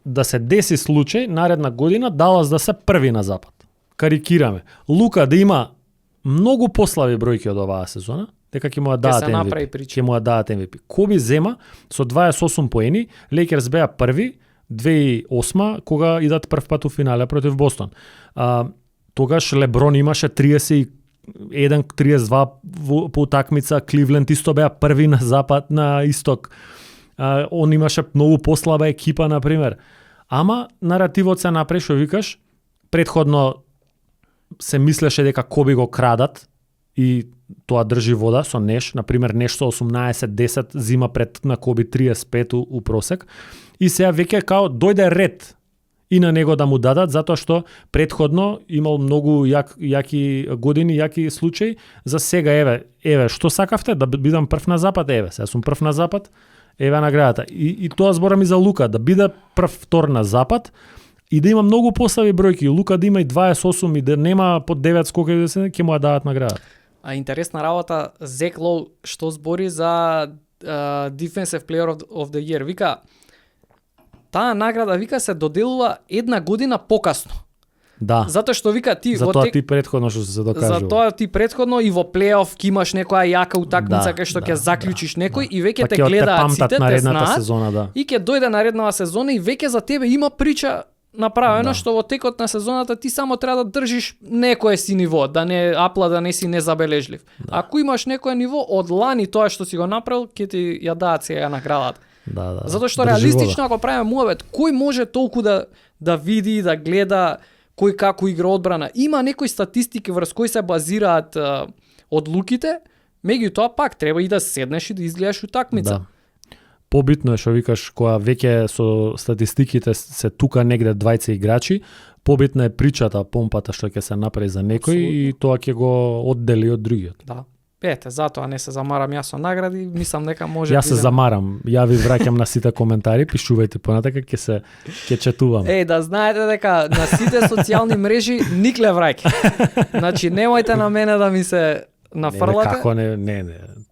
да се деси случај наредна година Далас да се први на запад. Карикираме. Лука да има многу послаби бројки од оваа сезона, дека ќе му ја дадат се направи MVP. прича. Ќе му ја дадат MVP. Коби зема со 28 поени, Лейкерс беа први 2008 кога идат прв пат у финале против Бостон. Тогаш Леброн имаше 31-32 по утакмица, Кливленд исто беа први на запад, на исток. Он имаше многу послаба екипа, например. Ама наративот се напре, што викаш, предходно се мислеше дека Коби го крадат и тоа држи вода со Неш, например Неш со 18-10 зима пред на Коби 35 у просек и сега веќе као дојде ред и на него да му дадат затоа што предходно имал многу јаки години, јаки случаи, за сега еве што сакавте да бидам прв на запад, еве сега сум прв на запад, еве наградата. И тоа зборам и за Лука, да биде прв втор на запад и да има многу послаби бројки. Лука да има и 28 и да нема под 9 скока и да се ќе му ја дадат награда. А интересна работа, Зек Лоу што збори за Defensive Player of the Year. Вика, таа награда, вика, се доделува една година покасно. Да. Затоа што вика ти Затоа ти предходно што се докажува. Затоа ти предходно и во плейоф ќе имаш некоја јака утакмица кај што ќе заклучиш некој и веќе те ќе гледаат памтат сите, те наредната знаат. сезона, да. И ќе дојде наредната сезона и веќе за тебе има прича направено Да. што во текот на сезоната ти само треба да држиш некое си ниво, да не апла, да не си незабележлив. Ако имаш некое ниво од лани тоа што си го направил, ќе ти ја дадат сега наградата. Да. Затоа што Држи реалистично вода. ако правиме муабет, кој може толку да види, да гледа кој како игра одбрана. Има некои статистики врз кои се базираат одлуките, меѓутоа пак треба и да седнеш и да изгледаш утакмица. Да. Побитно е што викаш кога веќе со статистиките се тука негде 20 играчи, побитна е причата, помпата што ќе се направи за некој и тоа ќе го оддели од другиот. Да. Ете, затоа не се замарам јас со награди, мислам дека може Јас се замарам, ја ви враќам на сите коментари, пишувајте понатака, ќе четувам. Да знаете дека на сите социјални мрежи никле враќа. Значи немојте на мене да ми се нафрлате. Како не.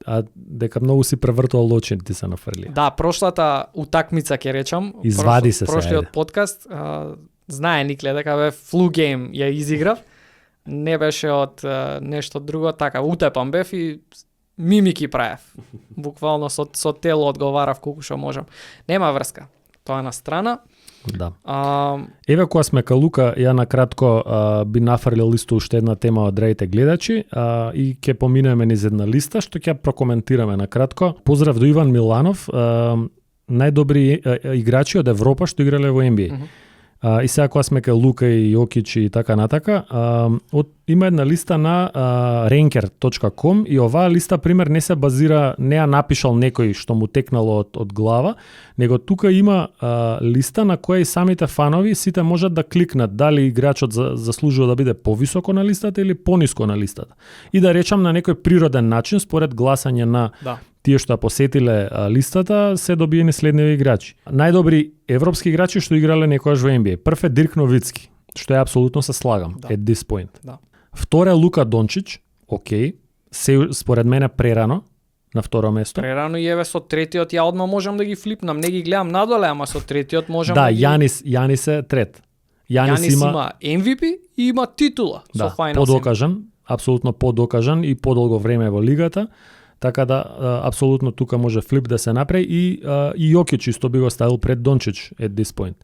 А дека многу си превртувал очи ти се нафрли. Да, прошлата утакмица ќе речам, Извади се прошлиот ајде. подкаст, знае Никле дека бе флу гейм ја изиграв. Не беше од нешто друго, така утепан бев и мимики правев. Буквално со тело одговарав колку што можам. Нема врска. Тоа на страна. Да. Еве кога сме ка Лука, ја на кратко би нафрлил исто уште една тема од драите гледачи и ќе поминеме низ една листа што ќе прокоментираме на кратко. Поздрав до Иван Миланов, најдобри играчи од Европа што играле во NBA. И сега кога сме ка Лука и Јокич и така натака, има една листа на ranker.com и оваа листа пример не се базира, не ја напишал некој што му текнало од глава, него тука има листа на која и самите фанови сите можат да кликнат дали играчот заслужува да биде повисоко на листата или пониско на листата. И да речам на некој природен начин според гласање на тие што ја посетиле листата се добиени следниви играчи. Најдобри европски играчи што играле некогаш во NBA. Прв е Дирк Новицки, што ја апсолутно се слагам at this point. Да. Втор е Лука Дончич, окей, се според мене прерано на второ место. Прерано и еве со третиот ја одма можам да ги флипнам, не ги гледам надоле, ама со третиот можам да ги... Јанис е трет. Јанис има MVP и има титула со Finals. Подокажан, апсолутно подокажан и подолго време во лигата. Така да, апсолутно тука може флип да се направи и Јокич исто би го ставил пред Дончич at this point.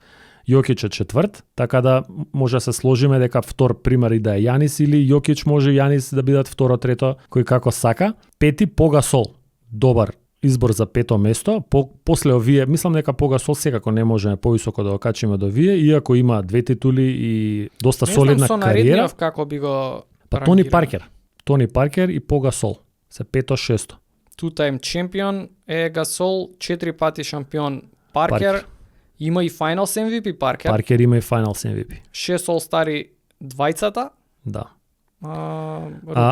Јокич е четврт, така да може да се сложиме дека втор пример и да е Јанис или Јокич може Јанис да бидат второ, трето, кој како сака. Пети Погасол, добар избор за пето место. После овие, мислам дека Погасол секако не можеме повисоко да го качиме до вие, иако има 2 титули и доста солидна кариера. Како би го Па Тони Паркер и Погасол се пето, шесто. Two-time чемпион е Гасол, 4 пати шампион Паркер. Има и Finals MVP Паркер. Паркер има и Finals MVP. 6 All-Стари двајцата. Да.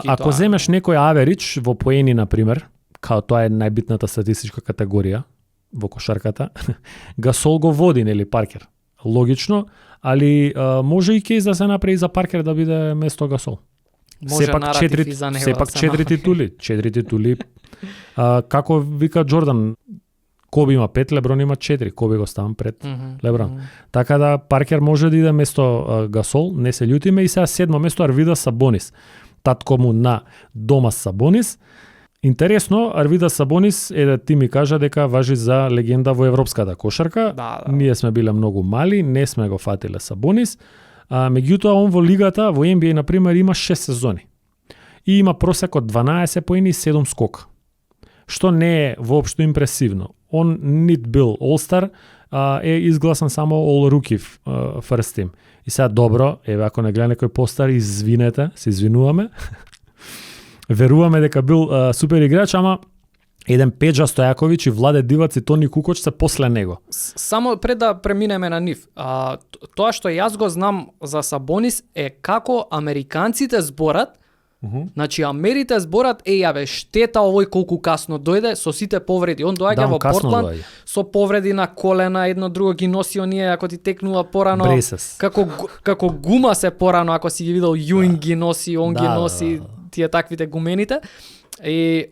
Ако земеш некој аверидж во поени, например, као тоа е најбитната статистичка категорија во кошарката, Гасол го води, нели, Паркер. Логично, али може и кейс да се направи за Паркер да биде место Гасол. Сепак 4 титули. 4 титули. Како вика Джордан, Коби има 5, Леброн има 4. Коби го ставам пред Леброн. Така да Паркер може да иде место Гасол, не се љутиме. И сега седмо место Арвида Сабонис. Татко му на Домас Сабонис. Интересно, Арвида Сабонис ти ми кажа дека важи за легенда во европската кошарка. Да. Ние сме биле многу мали, не сме го фатиле Сабонис. Меѓутоа он во лигата, во NBA на пример има 6 сезони. И има просек од 12 поени и 7 скока. Што не е воопшто импресивно. Он нит бил All-Star, е изгласан само All-Rookie First Team. И сега добро, еве ако не гледа некој постар, извинете, се извинуваме. Веруваме дека бил супер играч, ама еден Педжа Стојаковиќ и Владе Дивац и Тони Кукоч се после него. Само пред да преминеме на нив, тоа што јас го знам за Сабонис е како американците зборат. Значи америте зборат јаве штета овој колку касно дојде со сите повреди. Он доаѓа во Портланд со повреди на колена, едно друго ги носи оние ако ти текнува порано. Бресес. Како гума се порано ако си ги видел Јуинг ги носи, он ги носи тие таквите гумените. И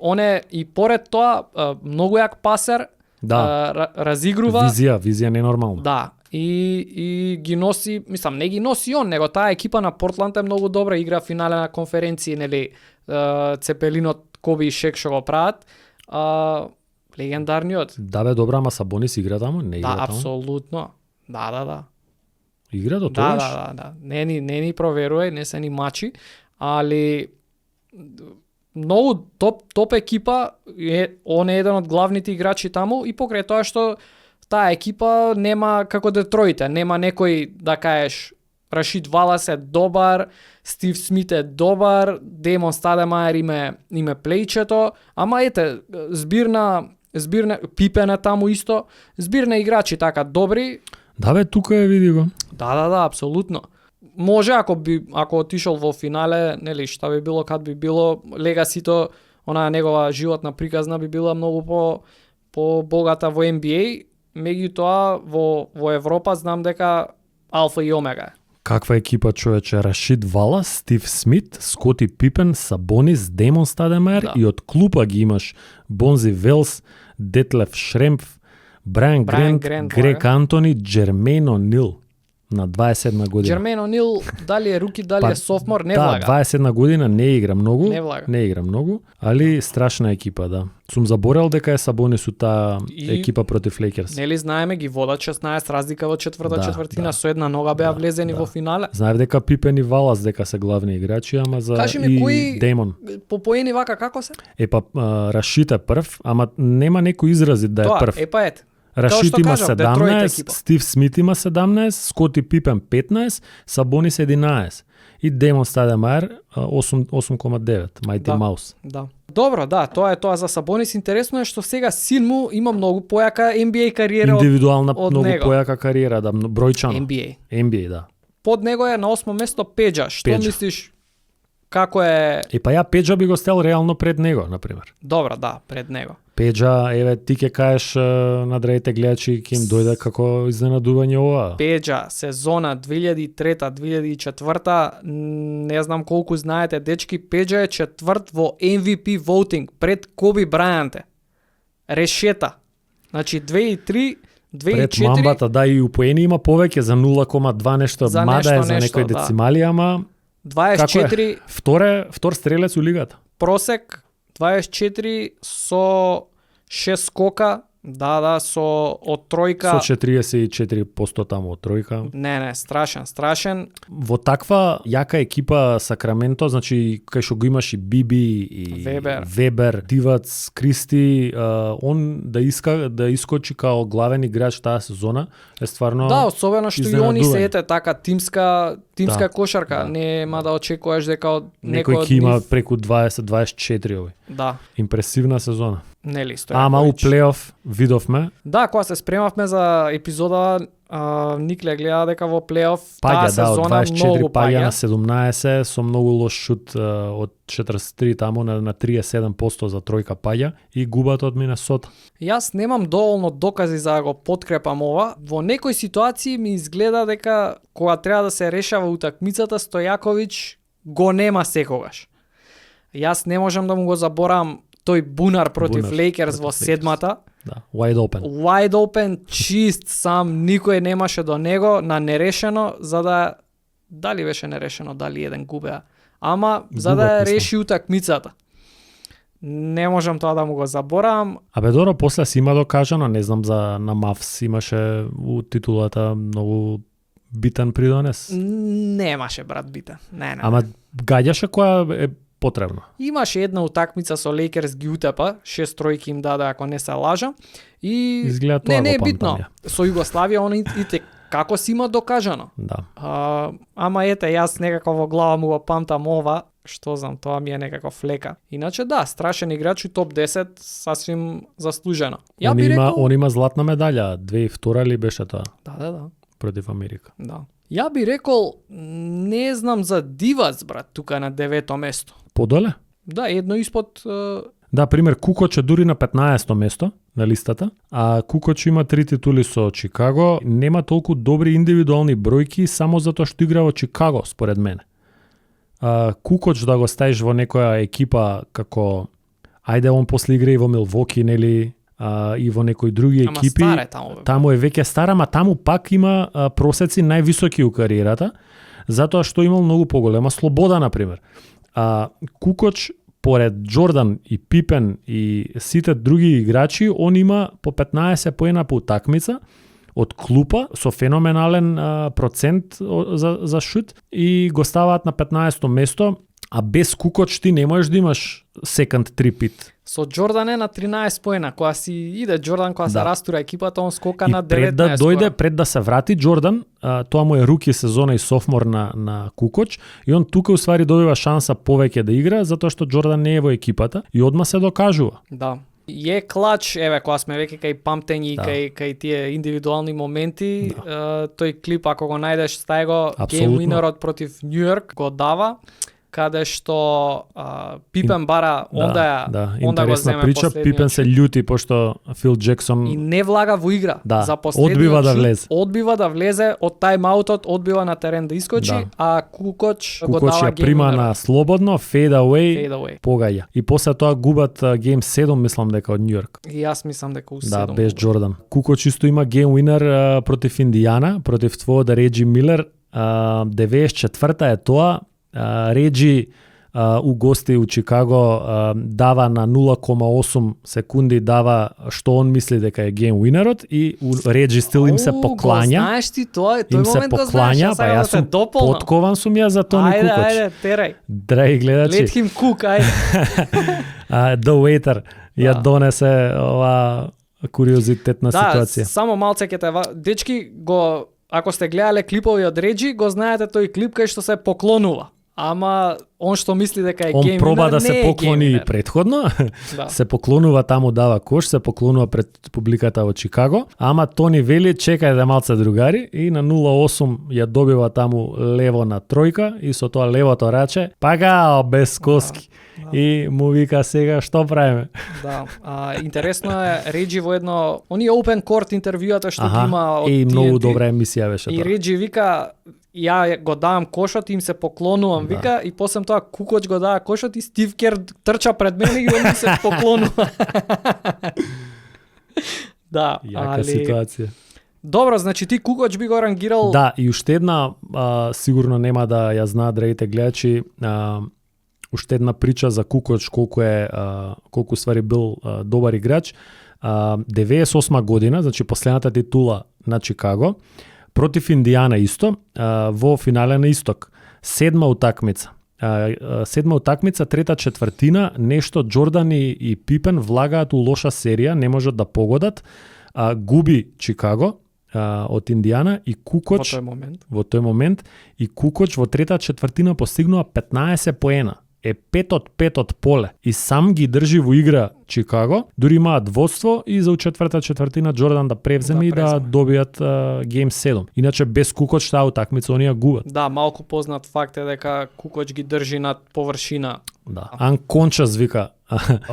и поред тоа многу јак пасер, разигрува. Визија ненормална. Да. И ги носи, мислам, не ги носи он, него таа екипа на Портланд е многу добра, игра финале на конференции, нели, Цепелинот, Коби и Шек што го прават. Легендарниот. Да бе, добра, ама Сабонис игра таму, не игра таму. таму. Апсолутно. Да. Игра до Да, тогаш? да. Не ни проверува, не се ни мачи, али многу топ екипа, он е еден од главните играчи таму и покрај тоа што таа екипа нема како Детройт, нема некој да кажеш Рашид Валас е добар, Стив Смит е добар, Демон Стадемаер име плејчето, ама ете, збирна Пипен е таму исто, збирна играчи така добри. Да бе, тука е, види го. Да, апсолутно. Може ако отишол во финале, нели, што би било, кад би било, легасито, онаа негова животна приказна би била многу по богата во NBA, меѓутоа во Европа знам дека алфа и омега е. Каква екипа, човече? Рашид Валас, Стив Смит, Скоти Пипен, Сабонис, Демон Стадемаер, Да. и од клупа ги имаш Бонзи Велс, Детлев Шремф, Брайан Грент, Грег Антони, Джермейн О'Нил на 27 година. Джермейн О'Нил, дали е руки, дали е софмор, не да, влага. 21 година не игра многу. Не игра многу, али страшна екипа, да. Сум заборел дека е Сабонис у таа И- екипа против Лейкерс. Нели знаеме ги водат 16 разлика во четврта Да, четвртина, да. со една нога беа влезени да. во финале. Знаев дека Пипен и Валас дека се главни играчи, ама за Кажи ми, и кои- Деймон. По поени вака како се? Рашид е прв, ама нема некој изразит да е Тоа, прв. ет. Рашид што има кажав, Детройт 17, екипа. Стив Смит има 17, Скоти Пипен 15, Сабонис 11 и Демон Стадемаер 8,9, Майти Да. Маус. Да. Добро, да, тоа е тоа за Сабонис. Интересно е што сега син му има многу појака NBA кариера Индивидуална од многу него. појака кариера, да, бројчано. NBA. NBA, да. Под него е на 8 место Пеџа. Што Пеџа. мислиш како е? Па ја Пеџа би го стел реално пред него, на пример. Добро, да, пред него. Пеџа, еве ти ќе кажеш на драгите гледачи ќе им дојде како изненадување ова. Пеџа, сезона 2003-2004, не знам колку знаете, дечки, Пеџа е четврт во MVP voting пред Коби Брајант. Решета. Значи 2003, Пред 2004, мамбата, да, и у поени има повеќе за 0,2 нешто, За мада е нешто, за некои да. децимали, ама 24 втор стрелец у лигата. просек, 24 со 6 скока, да, со од тројка. Со 44% таму од тројка. Не, страшен. Во таква јака екипа Сакраменто, значи кај што го имаш и Биби и Вебер, Дивац, Кристи, он да искочи као главен играч таа сезона е стварно. Да, особено што и они се изненадување. ете така тимска Да, кошарка, да. нема да очекуваш дека од Некој од ќе има нив- преку 20-24 овој. Да, Импресивна сезона. нели стоја. Ама у плейоф видовме Да, кога се спремавме за епизода, Никле гледа дека во плейоф таа паѓа, да, од сезона 24 многу паѓа на паѓа. 17 со многу лош шут од 43 таму на 37% за тројка паѓа и губат од Минесота. Јас немам доволно докази за да го подкрепам ова. Во некои ситуации ми изгледа дека кога треба да се решава утакмицата, Стојаковиќ го нема секогаш. Јас не можам да му го заборавам тој бунар против Бунар Лейкерс во против Lakers. седмата. Да, wide open. Wide open, чист сам, никој немаше до него на нерешено, за да дали беше нерешено, дали еден губеа. Ама за да Губат, ја мислам. реши утакмицата. Не можам тоа да му го заборавам. Абе добро, после си има докажано, не знам за на Мавс имаше у титулата многу битен придонес. Немаше брат битен. Не. Ама гаѓаше која е потребно. Имаше една утакмица со Лейкерс ги утепа, 6 тројки им даде ако не се лажам. И Изгледа тоа не е го битно. памтам ја. Со Југославија он и како си има докажано. Да. Ама ете, јас некако во глава му го памтам ова, што знам, тоа ми е некако флека. Иначе да, страшен играч у топ 10, сасвим заслужено. Он има златна медаља, 2002 ли беше тоа Да. против Америка. Да. Ја би рекол, не знам за Дивац, брат, тука на 9-то место. Подоле? Да, едно испод... Да, пример, Кукоч е дури на 15-то место на листата, а Кукоч има 3 титули со Чикаго, нема толку добри индивидуални бројки само затоа што игра во Чикаго, според мене. Кукоч да го ставиш во некоја екипа како ајде он после игра и во Милвоки, нели, и во некои други екипи. Ама стар е таму. Таму е веќе стар, ама таму пак има просеци највисоки у кариерата, затоа што имал многу поголема слобода, например. Кукоч, поред Джордан и Пипен и сите други играчи, он има по 15 поена по утакмица, од клупа со феноменален процент за шут и го ставаат на 15-то место, а без Кукоч ти не можеш да имаш second tripit. Со Джордан е на 13 поена, кога си иде Джордан, кога се растура екипата, он скока И на 19. пред да дојде, пред да се врати Джордан, тоа му е руки сезона и софмор на Кукоч, и он тука уствари добива шанса повеќе да игра, затоа што Джордан не е во екипата и одма се докажува. Да. Е клач, еве, кога сме веќе кај памтењи, кај тие индивидуални моменти, тој клип, ако го најдеш, стај го, Game Winnerот против Нью Йорк го дава, каде што Пипен бара онда го земе прича, Пипен се љути пошто Фил Джексон и не влага во игра за последниот одбива да влезе. Одбива да влезе од тајмаутот, одбива на терен да искочи, а Кукоч го дава ја прима на слободно, fade away, погаѓа. И после тоа губат Game 7, мислам дека од Нью Йорк. И јас мислам дека у 7. Да, без Джордан. Кукоч исто има Game Winner против Индијана, против твојот Реджи Милер, 94-та е тоа. Реджи у гости у Чикаго дава на 0,8 секунди, дава што он мисли дека е гейм уинерот и Реджи стил им се поклања. Знаеш ти тој им се момент поклања, па јас сум поткован сум ја за Тони Кукоч. Ајде, терај. Драги гледачи. Let him cook, ајде. The waiter ја донесе ова куриозитетна ситуација. Да, само малце ќе те дечки го, ако сте гледале клипови од Реджи, го знаете тој клип кај што се поклонува. Ама он што мисли дека е гейм winner, он проба да се поклони и предходно, се поклонува таму, дава кош, се поклонува пред публиката во Чикаго, ама Тони вели чекајте малце другари и на 0,8 ја добива таму лево на тројка и со тоа левото раче, пагао без коски. И му вика сега што правиме? Да, интересно е Реджи во едно, они open court интервјуата што ги има од TNT. Многу добра емисија беше тоа. И Реджи вика ја го давам кошот, им се поклонувам, вика, и после тоа Кукоч го дава кошот и Стив Кер трча пред мене и он се поклонува. Да, јака ситуација. Добро, значи ти Кукоч би го рангирал. Да, и уште една, сигурно нема да ја знаат драгите гледачи, уште една прича за Кукоч колку ствари бил добар играч. 98 година, значи последната титула на Чикаго, против Индијана исто, во финале на Исток. Седма утакмица, трета четвртина, нешто Джордан и Пипен влагаат у лоша серија, не можат да погодат, губи Чикаго од Индијана и Кукоч во тој момент и Кукоч во трета четвртина постигнува 15 поена. Е 5 од 5 од поле и сам ги држи во игра Чикаго, дури имаат водство и за четврта четвртина Джордан да превземе и да добијат Game 7. Иначе без Кукоч таа утакмица оние губат. Да, малку познат факт е дека Кукоч ги држи над површина. Да. Unconscious вика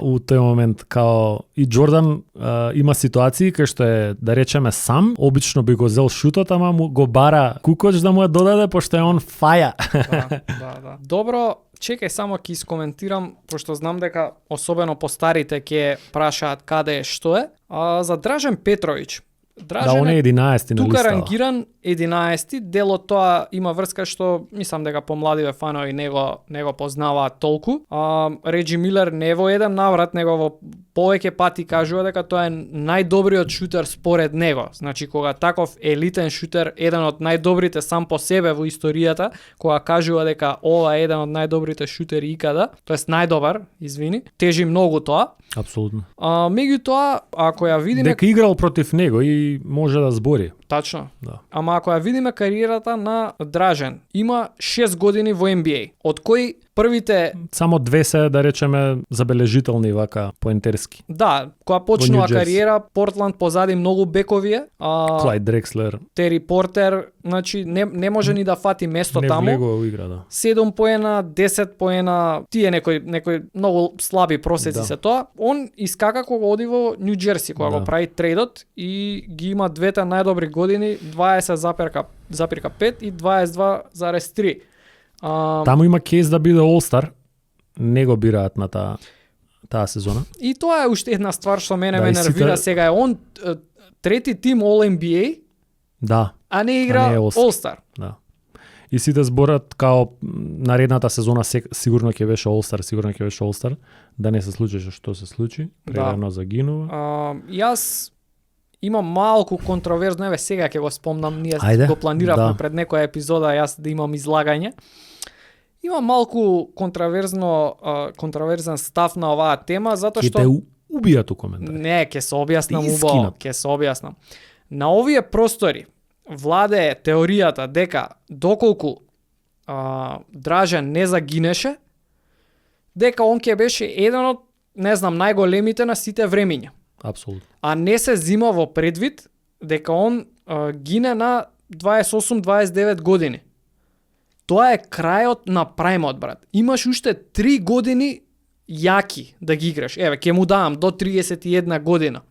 у тој момент, као и Джордан има ситуации кај што е, да речеме, сам, обично би го зел шутот, ама му го бара Кукоч да му ја додаде, пошто е он фаја. Да. Добро, чекај само ќе искоментирам, пошто знам дека особено постарите ќе прашаат каде е, што е. За Дражен Петровиќ. Да, он е 11 на листава. Тука рангиран 11, дел од тоа има врска што мислам дека помладиве фанови не го познаваат толку. Реджи Милер не во еден наврат, него во повеќе пати кажува дека тоа е најдобриот шутер според него. Значи кога таков елитен шутер, еден од најдобрите сам по себе во историјата, кога кажува дека ова е еден од најдобрите шутери икада, тоест најдобар, извини, тежи многу тоа. Апсолутно. Меѓутоа, ако ја видиме дека играл против него и може да збори. Тачно. Да. Ама ако ја видиме кариерата на Дражен, има 6 години во NBA, од кои првите само 2 се, да речеме, забележителни вака поентерски. Да, кога почнува кариера, Портланд позади многу бековие. Клайд Дрекслер, Тери Портер, значи не може ни да фати место таму. Не влегува во игра, да. 7 поена, 10 поена, тие некои многу слаби просеци се тоа. Он искака кога оди во Нью Џерси, кога го прави трейдот и ги има двете најдобри години, 20,5 и 22,3. Таму има кейс да биде All-Star, не го бираат на таа сезона. И тоа е уште една ствар што ме нервира сега, е он трети тим All-NBA, да, а не игра All-Star. Да. И сите зборат као наредната сезона сигурно ќе беше All-Star, да не се случише што се случи, прерано загинува. има малку контроверзно, еве сега ќе го спомнам, ние Ајде, го планиравме да. пред некоја епизода јас да имам излагање. Има малку контроверзен став на оваа тема затоа Ќе што те убијат у коментари. не, ќе се објаснам Ти убаво, скинат. ќе се објаснам. На овие простори владее теоријата дека доколку Дражан не загинеше, дека он ќе беше еден од, не знам, најголемите на сите времиња. Апсолутно. А не се зима во предвид дека он гине на 28-29 години. Тоа е крајот на праймот, брат. Имаш уште 3 години јаки да ги играш. Еве, ќе му давам до 31 година.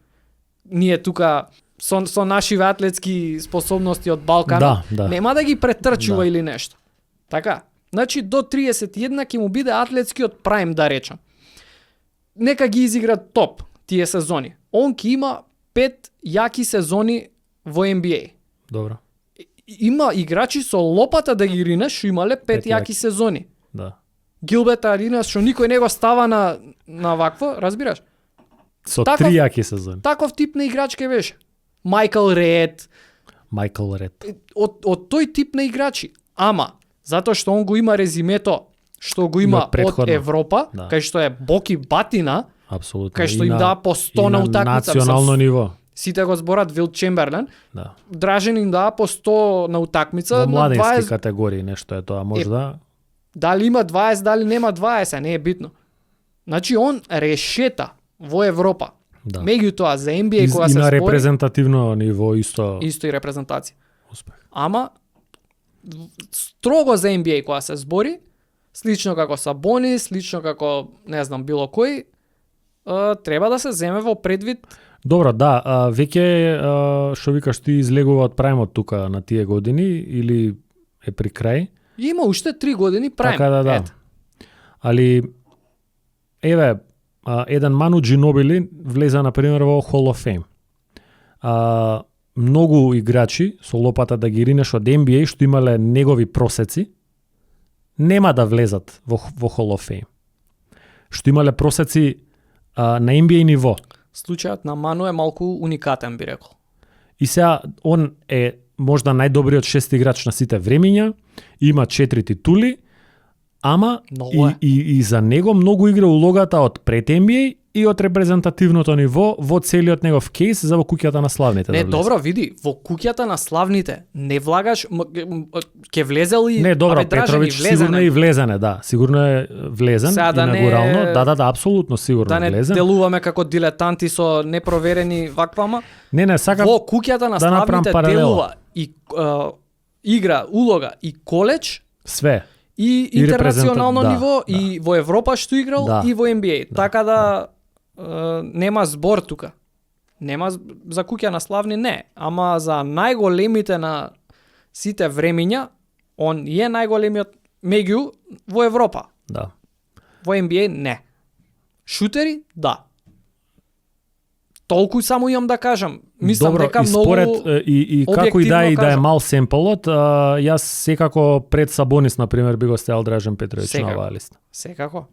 Ние тука со нашиве атлетски способности од Балканот, Да. нема да ги претрчува Да. или нешто. Така? Значи до 31 ќе му биде атлетскиот прайм, да речам. Нека ги изигра топ тие сезони. Он ќе има 5 јаки сезони во NBA. Добро. Има играчи со лопата да ги ринеш, што имале 5 Пет јаки јаки. сезони. Да. Гилберт Аринас, што никој не го става на вакво, разбираш? Со Таков- 3 јаки сезони. Таков тип на играч ке беше. Майкл Ред, Майкл Ред. од тој тип на играчи. Ама, затоа што он го има резимето што го има од предходно. Европа, Да. кај што е Боки Батина, Апсолутно. кај што И им дава по 100 и на утакмица. национално ниво. Сите го зборат Вил Чемберлен. Да. Дражен им дава по 100 на утакмица. Во на младенски 20, категории нешто е тоа, можда. дали има 20, дали нема 20, не е битно. Значи он решета во Европа. Да. Меѓутоа за NBA кога И се на збори, репрезентативно ниво исто исто и репрезентација. успех. Ама строго за NBA кога се збори, слично како Сабонис, слично како не знам било кој, треба да се земе во предвид. Добро, да, веќе што викаш ти излегува од прајмот тука на тие години или е при крај? Има уште 3 години прајм. Така да. Ете. Али еве еден Ману Ginobili влезе на пример во Hall of Fame. Многу играчи со лопата да ги ринеш од NBA што имале негови просеци нема да влезат во Hall of Fame. Што имале просеци на NBA ниво. Случајот на Ману е малку уникатен, би рекол. И сега он е можда најдобриот шести играч на сите времиња, има 4 титули, ама Многу е. и за него многу игра улогата од пред NBA и од репрезентативното ниво во целиот негов кейс за во куќата на славните. Не, да влезе. добро, види, во куќата на славните не влагаш, ќе влезе ли? Не, добро, Абе, Дражан Петрович и влезене. сигурно е и влезене, да. Сигурно е влезен Сега да не- инаугурално. Да, апсолутно сигурно Да не влезен. делуваме како дилетанти со непроверени ваквама. Не, сакам Во куќата на да направам славните паралела. делува и игра, улога и коледж, све. и И интернационално да, ниво, да. и во Европа што играл, Да. и во NBA. Да. Така да нема збор тука. Нема за куќа на славни, не. Ама за најголемите на сите времиња, он е најголемиот меѓу во Европа. Да. Во NBA не. Шутери, да. Толку само имам да кажам. Мислам Добро, дека и многу според и како и да објективно е кажам. мал семплот, јас секако пред Сабонис на пример би го стеал Дражан Петрович на Секако. оваа листа. Секако.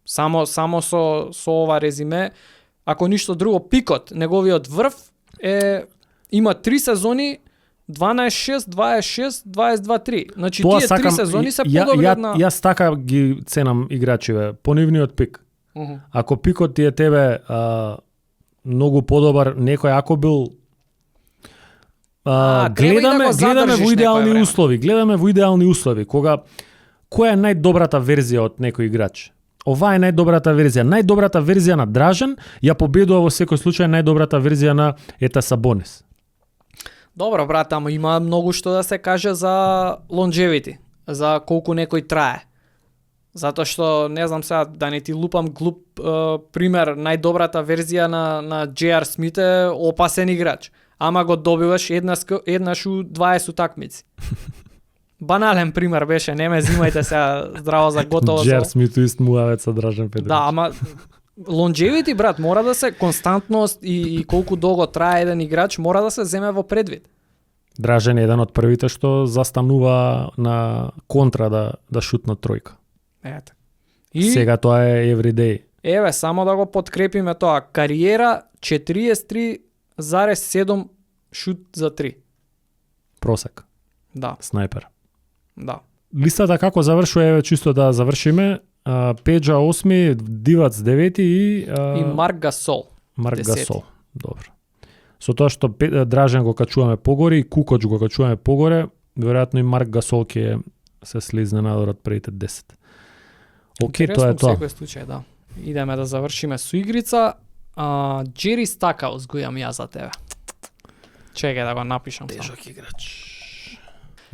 Само со ова резиме, ако ништо друго, пикот, неговиот врв има 3 сезони 12-6, 26, 22-3. Значи Тоа тие 3 сакам сезони се ја- подобри ја- од на... Јас така ги ценам играчиве, по нивниот пик. Мгм. Ако пикот ти е тебе многу подобар, некој ако бил треба и да го гледаме задржиш во идеални некое време. услови, гледаме во идеални услови, кога која е најдобрата верзија од некој играч? Ова е најдобрата верзија. Најдобрата верзија на Дражан ја победува во секој случај најдобрата верзија на Ета Сабонис. Добро, брат, ама има многу што да се каже за longevity, за колку некој трае. Затоа што, не знам сега, да не ти лупам глуп пример, најдобрата верзија на J.R. Смит е опасен играч. Ама го добиваш еднаш у 20 утакмици. Банален пример беше, не ме зимајте сега здраво за готово. Джер Смит ист муавец со Дражан Петрович. Да, ама longevity, брат, мора да се константност и колку долго трае еден играч, мора да се земе во предвид. Дражан е еден од првите што застанува на контра да шутна тројка. Ете. И Сега тоа е everyday. еве, само да го подкрепиме тоа. Кариера 43 1,7 шут за 3. Просек, Да, снајпер. да. Листата како завршува, еве чисто да завршиме. Педжа 8, Дивац 9 и И Марк Гасол. Марк 10. Гасол. Добро. Со тоа што Дражен го качуваме погоре и Кукоч го качуваме погоре, веројатно и Марк Гасол ќе се слизне надвор од првите 10. Океј, тоа е Интересно, тоа. Во секој случај, да. Идеме да завршиме со игрица. Джери Стакаус го имам ја за тебе. Чекај да го напишам само. Играч.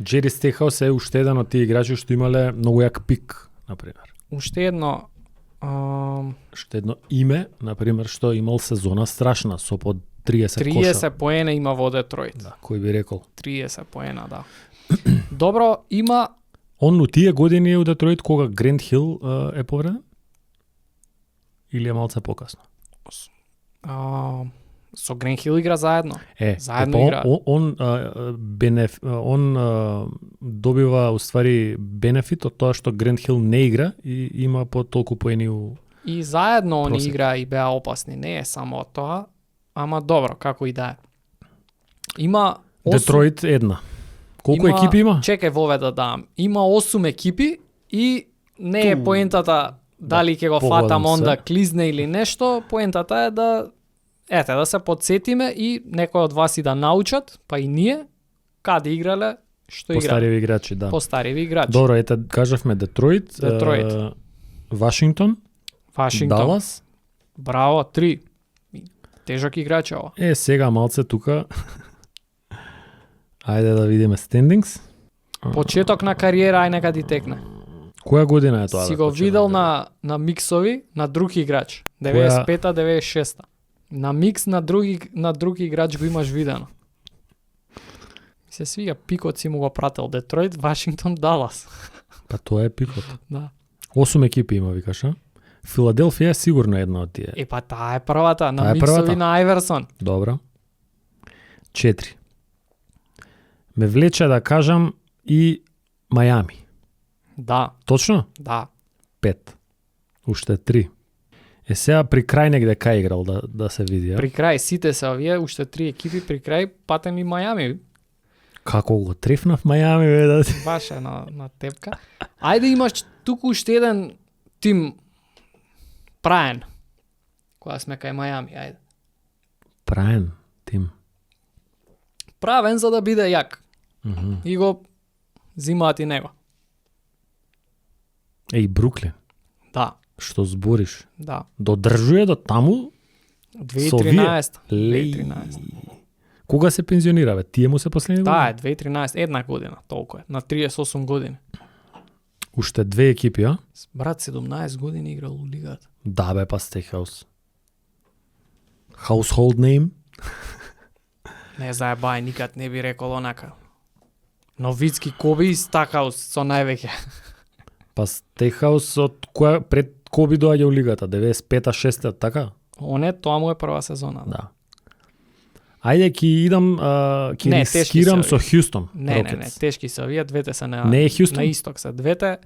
Джери Стейхаус е уште еден од тие играчи што имале многу јак пик, например. Уште едно Уште едно име, например, што имал сезона страшна со по 30 коша. 30 поена има во Детройт. Да, кој би рекол. 30 поена, да. Добро, има Он у тие години е у Детройт кога Грент Хил е повреден? Или е малце покасно? со Грен Хил игра заедно. Заедно па играат. он добива уствари бенефит од тоа што Грент Хил не игра и има по толку поени у... И заедно они Просек. играа и беа опасни. Не е само тоа, ама добро, како и да е. Има 8 Детройт една. Колку екипи има? Чекај вове да дам. Има 8 екипи и не е поентата дали ќе го погодам фатам се. онда клизне или нешто, поентата е да да се подсетиме и некој од вас и да научат, па и ние каде играле, што играле. Постариви играчи, да. Постариви играчи. Добро, ете, кажавме Детройт, Детройт. Вашингтон, Вашингтон. Далас. Браво, 3. Тежок играч е ова. Сега малце тука. Ајде да видиме standings. Почеток на кариера, ај нека ти текне. Која година е тоа? Си бе, го почнува видел да- на миксови на друг играч. 95-та, 96-та. На микс на друг играч го имаш видено. Се свига пикот си му го прател Детройт, Вашингтон, Далас. Па тоа е пикот. Да. 8 екипи има, викаш, а? Филаделфија е сигурно една од тие. Па таа е првата, на Таа е миксови првата. на Айверсон. Добро. 4. Ме влече да кажам и Мајами. Да, Точно? да. 5. Уште 3. Сега при крај негде кај играл да се види, а? При крај сите се овие, уште 3 екипи, при крај патем и Мајами. Како го трефнав Мајами, бе, да ти... Баш е на тепка. Ајде имаш туку уште еден тим праен. Кога сме кај Мајами, ајде. Праен тим. Правен за да биде јак. Мгм. И го зимаат и него. Еј, Бруклин, Да, што збориш? да. Додржува до таму? 2013. Леј. 2013. Кога се пензионира, бе? Тие му се последни Да, години? е 2013, една година, толку е. На 38 години. Уште 2 екипи, а? Брат, 17 години играл у лигата. Да, бе, па Стейхаус. Household name? Не заебај, никад не би рекол онака. Новицки Коби и Стакаус со највеќе. Па Стейхаус од која пред Коби доаѓа у лигата, 95-та, 6-та, така? Оне, тоа му е прва сезона. Да. Ајде ќе идам, ќе Не, тешки рискирам се со овие. Хјустон. Не, Рокетс. тешки се овие, двете се на Не е Хјустон? на исток се двете.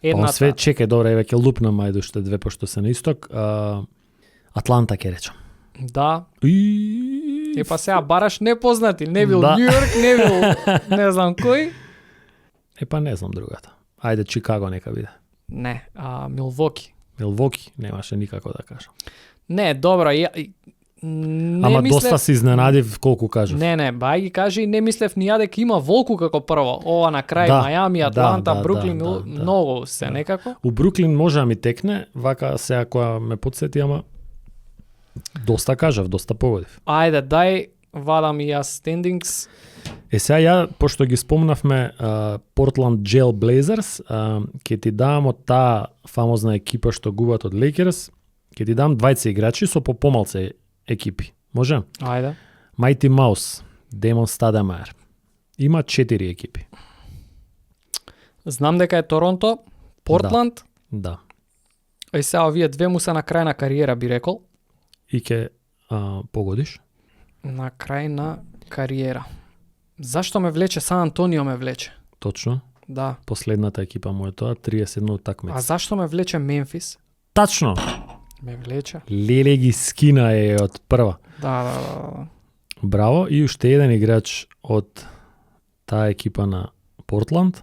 Па Едната све, чекај, добро, еве ќе лупнам ајде уште две пошто се на исток. Атланта ќе речам. да. И Па сега бараш непознати, не бил Да. Нью Йорк, не бил не знам кој. Па не знам другата. Ајде Чикаго нека биде. Не, Милвоки. Милвоки немаше никако да кажам. Не, добро, не Ама мислев... доста се изненадив колку кажав. Не, бај ги кажи, не мислев ни ја дека има Волку како прво. Ова на крај Да, Мајами, Атланта, да, Бруклин, да, да. многу се некако. У Бруклин може да ми текне, вака сега која ме подсети, ама доста кажав, доста погодив. Ајде, дај, вадам и јас standings. Сега ја, пошто ги спомнавме Portland Jail Blazers, ќе ти дам од таа фамозна екипа што губат од Lakers, ќе ти дам двајца играчи со по помалце екипи. Може? Ајде. Mighty Mouse, Демон Стадемаер. Има 4 екипи. Знам дека е Торонто, Портланд, Да. и сега овие две му се на крај на кариера, би рекол. И ќе погодиш? На крај на кариера. Зашто ме влече? Сан Антонио ме влече. Точно. Да. Последната екипа му е тоа, 31 утакмици. А зашто ме влече Мемфис? Тачно. Ме влече. Леле ги скина е од прва. Да. Браво. И уште еден играч од таа екипа на Портланд.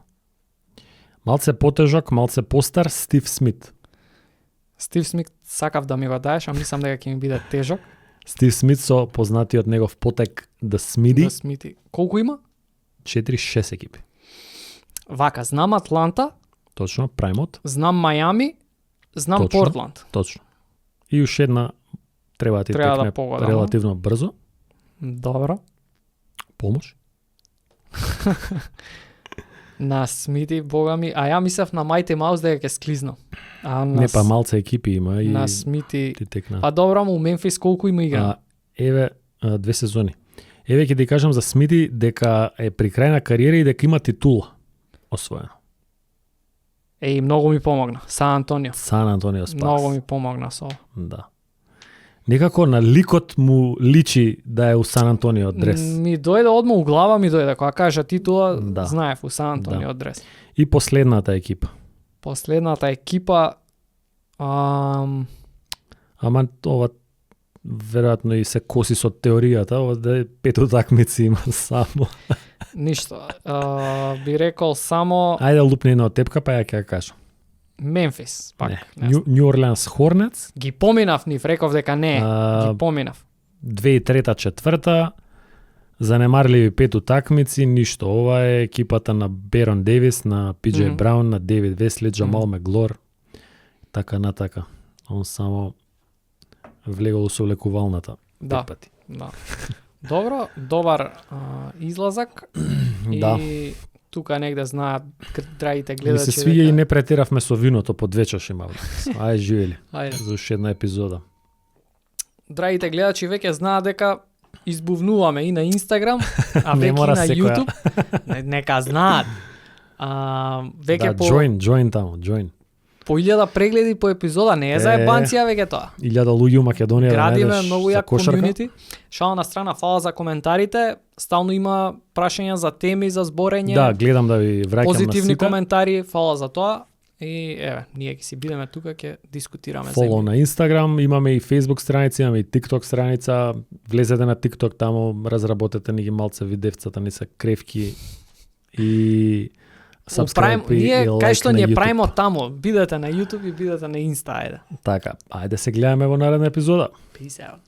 Малце потежок, малце постар, Стив Смит. Стив Смит сакав да ми го даеш, а мислам дека ќе ми биде тежок. Стив Смит со познатиот негов потек The Smithy. Да Смити. Колку има? 4-6 екипи. Вака, знам Атланта, Точно, Праймот. знам Мајами, знам Точно. Портланд. Точно. И уште една треба да ти Треба да текне погодам. релативно брзо. Добро. Помош. На Смити, бога ми, а ја мислев на Mighty Mouse дека ќе склизна. А на, Не, па малце екипи има и на Смити. ти текна. А добро, му Мемфис колку има игра? Еве 2 сезони. Еве ќе ти кажам за Смити дека е при крај на кариера и дека има титула освоена. Еј, многу ми помогна. Сан Антонио. Сан Антонио Спарс. Многу ми помогна со ова. Да. Некако на ликот му личи да е у Сан Антонио дрес. Ми дојде одма у глава ми дојде кога кажа титула, Да. знаев у Сан Антонио дрес. И последната екипа. Последната екипа Ама ова веројатно и се коси со теоријата, ова да е 5 утакмици има само. ништо. Би рекол само Ајде лупни една од тепка, па ја ќе ја кажам. Мемфис, пак. Не. Не знам. Нью Орлеанс Хорнетс, Ги поминав нив, реков дека не, ги поминав. 2003-4, занемарливи 5 утакмици, ништо. Ова е екипата на Берон Девис, на Пиджей Мгм. Браун, на Дейвид Весли, Джамал Мгм. Меглор, така натака. Он само влегол со лекувалната. Да. 5 пати. Да. Добро, добар излазак. Да. И тука негде знаат драгите Ми се гледачи. свиѓа и не претеравме со виното, по 2 чаши мавно. Ајде живели. Ајде. За уште една епизода. Драгите гледачи веќе знаат дека избувнуваме и на Инстаграм, а Не веќе и мора на секоја. YouTube. Нека знаат. Веќе Да, по join таму, join. по 1000 прегледи по епизода, не е за ебанција веќе тоа. 1000 луѓе у Македонија Градиме најдеш многу за јак кошарка. комјунити. Шала на страна, фала за коментарите. Стално има прашања за теми за зборење. Да, гледам да ви враќам на позитивни сите. коментари, фала за тоа. И еве, ние ќе си бидеме тука, ќе дискутираме за Фоло на Инстаграм, имаме и Facebook страница, имаме и TikTok страница. Влезете на TikTok, таму разработете ни ги малце видевцата, ни се кревки и subscribe и ние лайк кај што на ние YouTube. правиме таму, бидете на YouTube и бидете на Инста, ајде. Така, ајде се гледаме во наредна епизода. Peace out.